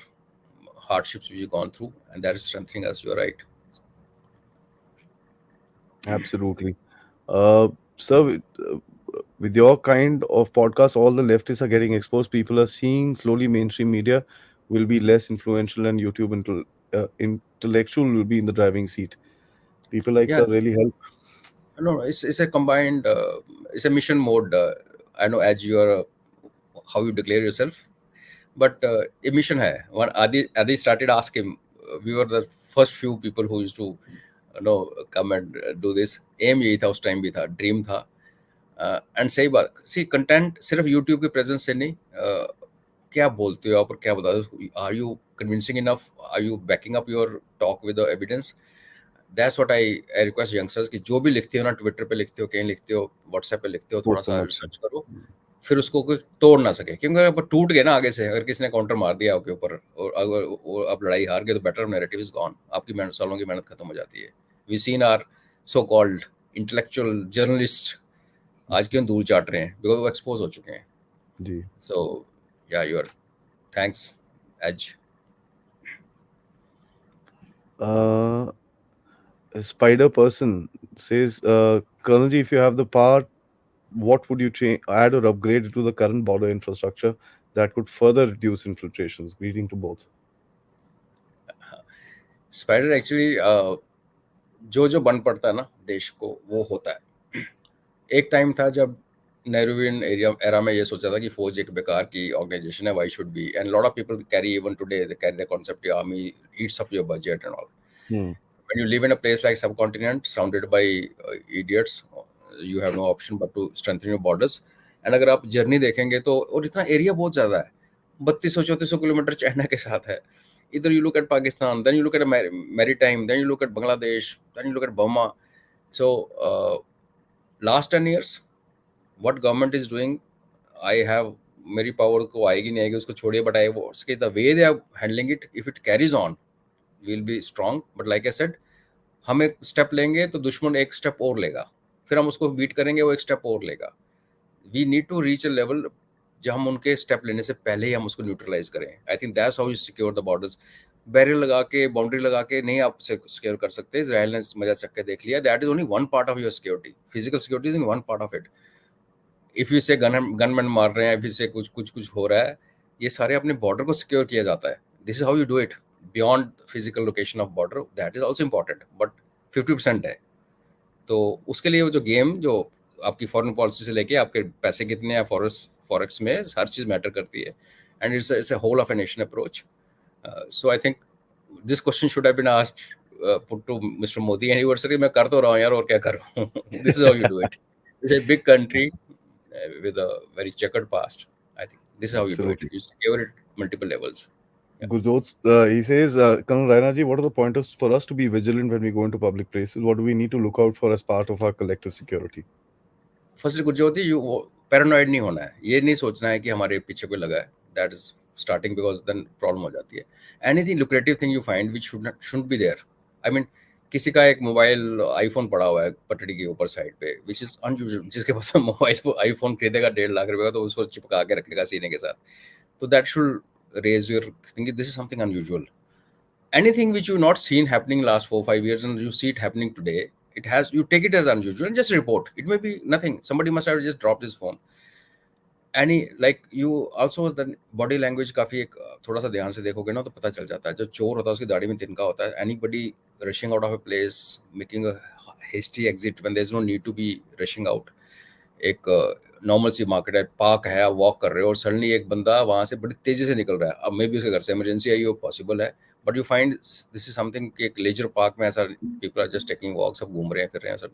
hardships which we've gone through, and that is strengthening us. You're right. Absolutely. Sir, with your kind of podcast, all the leftists are getting exposed. People are seeing slowly mainstream media will be less influential, and YouTube intellectual will be in the driving seat. People like Yeah, sir really help. no, it's a combined, it's a mission mode. I know as you are, how you declare yourself, but a mission hai. When Adi started asking, we were the first few people who used to, come and do this. Aim यही था उस time भी था, dream था. And सही बात, C content सिर्फ YouTube के प्रेजेंस से नहीं, क्या बोलते हो आप और क्या बताते हो, are you convincing enough, are you backing up your talk with evidence. That's what I request youngsters कि जो भी लिखते हो ना, ट्विटर पे लिखते हो, कहीं लिखते हो, व्हाट्सएप पे लिखते हो, थोड़ा Quote सा from upset. रिसर्च करो. फिर उसको कोई तोड़ ना सके, क्योंकि अगर टूट गए ना आगे से, अगर किसी ने काउंटर मार दिया आपके ऊपर और अगर आप लड़ाई हार गए तो बेटर नैरेटिव इज गॉन. आपकी मेहनत, सालों की मेहनत खत्म हो जाती है. We seen are so called intellectual journalist आज क्यों दूर चाट रहे हैं, बिकॉज वो एक्सपोज हो चुके हैं. जी. So yeah your thanks as. Uh, a spider person says, Colonel Ji, if you have the power, what would you change, add or upgrade to the current border infrastructure that could further reduce infiltrations? Greeting to both. Spider actually जो जो बन पड़ता है ना देश को, वो होता है. एक टाइम था जब नेहरूवियन एरा में ये सोचा था कि फौज एक बेकार की ऑर्गेनाइजेशन है, why should be, and lot of people carry even today they carry the concept army Yeats up your budget and all. Hmm. When you live in a place like subcontinent surrounded by idiots, you have no option but to strengthen your borders. And अगर आप journey देखेंगे तो, और इतना area बहुत ज़्यादा है, 3200-3400 kilometre China के साथ है. इधर you look at Pakistan, then you look at maritime, then you look at Bangladesh, then you look at Burma. So last 10 years what government is doing, I have, मेरी पावर को आएगी नहीं आएगी उसको छोड़िए, बट आई वो the way they are handling it, if it carries on will be strong. But like I said, हम एक स्टेप लेंगे तो दुश्मन एक स्टेप और लेगा, फिर हम उसको बीट करेंगे, वो एक स्टेप और लेगा. We need to reach a level जब हम उनके स्टेप लेने से पहले ही हम उसको न्यूट्रलाइज करें. I think that's how you secure the borders. Barrier लगा के, बाउंड्री लगा के नहीं आप सिक्योर कर सकते. इजराइल ने मजा चक के देख लिया. That is only one part of your security. Physical security is in one part of it. If you से गनमैन मार रहे हैं, इफ यू से कुछ कुछ कुछ हो रहा है, ये सारे अपने बॉर्डर को सिक्योर किया जाता है. This is how you do it beyond physical location of border. That is also important, but 50% है. तो उसके लिए वो जो गेम, जो आपकी फॉरेन पॉलिसी से लेके आपके पैसे कितने हैं फॉरेक्स में, हर चीज़ मैटर करती है. And it's a whole of a nation approach. So I think this question should have been asked put to mister Modi and he would say मैं कर तो रहा हूँ यार, और क्या कर रहा हूँ. This is how you do it. It's a big country with a very checkered past. I think this is how you do it. Absolutely. You secure it multiple levels. Yeah. Gurjot, he says, Colonel Raina ji, what are the pointers for us to be vigilant when we go into public places? What do we need to look out for as part of our collective security? First Gujarati you paranoid नहीं होना है, ये नहीं सोचना है कि हमारे पीछे कोई लगा है, that is starting, because then problem हो जाती है. Anything lucrative thing you find which should be there. I mean किसी का एक मोबाइल आईफोन पड़ा हुआ है पटड़ी के ऊपर साइड पे, विच इज अनयूजुअल. जिसके पास मोबाइल आईफोन खरीदेगा 1.5 लाख रुपए का, तो उसको चिपका के रखेगा सीने के साथ. तो that should raise your thinking, this is something unusual. Anything which you've not seen happening last 4 5 years and you see it happening today, it has, you take it as unusual and just report. It may be nothing, somebody must have just dropped his phone. Any, like you also, the body language काफी एक थोड़ा सा ध्यान से देखोगे ना तो पता चल जाता है. जो चोर होता है उसकी दाढ़ी में तिनका होता है. Anybody rushing out of a place, making a hasty exit when there's no need to be rushing out. एक नॉर्मल सी मार्केट है, पार्क है, आप वॉक कर रहे हो और सडनली एक बंदा वहां से बड़ी तेजी से निकल रहा है. अब मे भी उसके घर से इमरजेंसी आई हो, पॉसिबल है, but you find this is something कि एक लेजर पार्क में ऐसा people are just taking walk, सब घूम रहे हैं, फिर रहे हैं, सब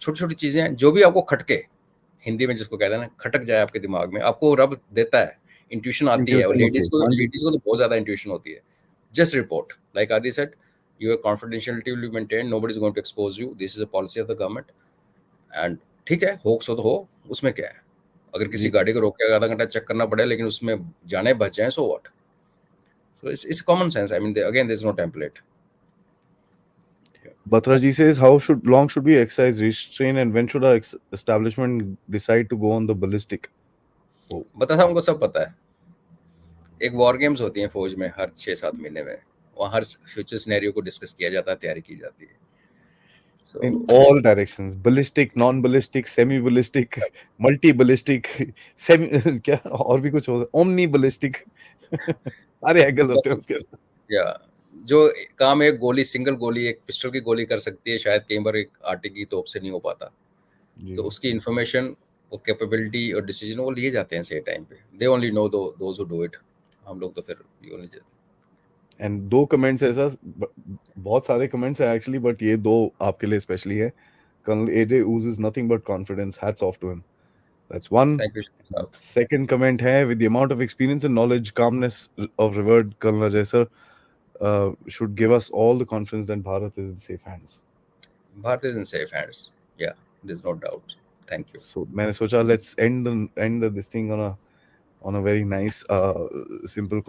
छोटी छोटी चीजें हैं जो भी आपको खटके, हिंदी में जिसको कहते हैं ना, खटक जाए आपके दिमाग में, आपको रब देता है, इंट्यूशन आती है. और Intuition होती है, हाँ जी. लेडीज को तो बहुत ज्यादा इंट्यूशन होती है. Just report, like Adi said, your confidentiality will be maintain, nobody is going to expose you, this is a policy of the government. And ठीक है, होक्स हो तो हो, उसमें क्या है. अगर किसी जी. गाड़ी को रोक के आधा घंटा चेक करना पड़े लेकिन उसमें जाने बच जाए, so what. So it's common sense. I mean again there is no template. Batra ji says, how long should we exercise restraint and when should our establishment decide to go on the ballistic? Oh. बता था, हमको सब पता है. एक war games होती हैं फौज में हर 6 7 महीने में, वहाँ हर फ्यूचर सिनेरियो को डिस्कस किया जाता है, तैयारी की जाती है. In all directions, ballistic, non-ballistic, semi-ballistic, multi-ballistic, semi क्या और भी कुछ हो, omni ballistic. सारे एंगल होते हैं उसके. या जो काम एक गोली, सिंगल गोली, एक पिस्टल की गोली कर सकती है, शायद कई बार एक आटे की तोप से नहीं हो पाता. तो उसकी इंफॉर्मेशन, वो कैपेबिलिटी और डिसीजन वो लिए जाते हैं सही टाइम पे. They only know those who do it. हम लोग तो फिर एंड 2 कमेंट्स है सर, बहुत सारे कमेंट्स है एक्चुअली, बट ये 2 आपके लिए स्पेशली है. Colonel AJ oozes nothing but confidence. Hats off to him. That's one. Thank you. Second comment है, with the amount of experience and knowledge, calmness of revered Colonel Ajay sir should give us all the confidence that Bharat is in safe hands. Bharat is in safe hands. Yeah, there's no doubt. Thank you. So मैंने सोचा let's end this thing on a very nice simple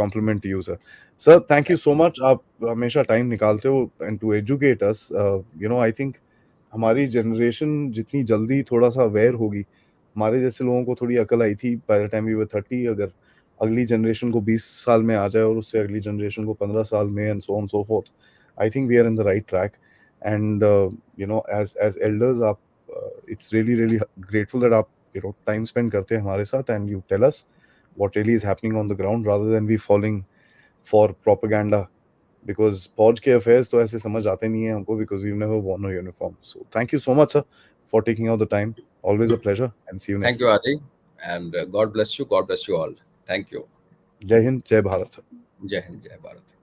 compliment to you sir. Sir, thank you so much. आप हमेशा time निकालते हो and to educate us. I think हमारी generation जितनी जल्दी थोड़ा सा अवेयर होगी, हमारे जैसे लोगों को थोड़ी अकल आई थी by the time we were 30, अगर अगली जनरेशन को 20 साल में आ जाए और उससे अगली जनरेशन को 15 साल में and so on so fourth, I think we are in the right track. And as elders आप it's really grateful that आप time spend करते हैं हमारे साथ and you tell us what really is happening on the ground rather than we falling for propaganda, because फौज के affairs तो ऐसे समझ आते नहीं हैं हमको because we've never worn a uniform. So thank you so much sir for taking out the time. Always a pleasure and see you next Thank you, Adi, and God bless you. God bless you all. Thank you. Jai Hind, Jai Bharat sir. Jai Hind, Jai Bharat.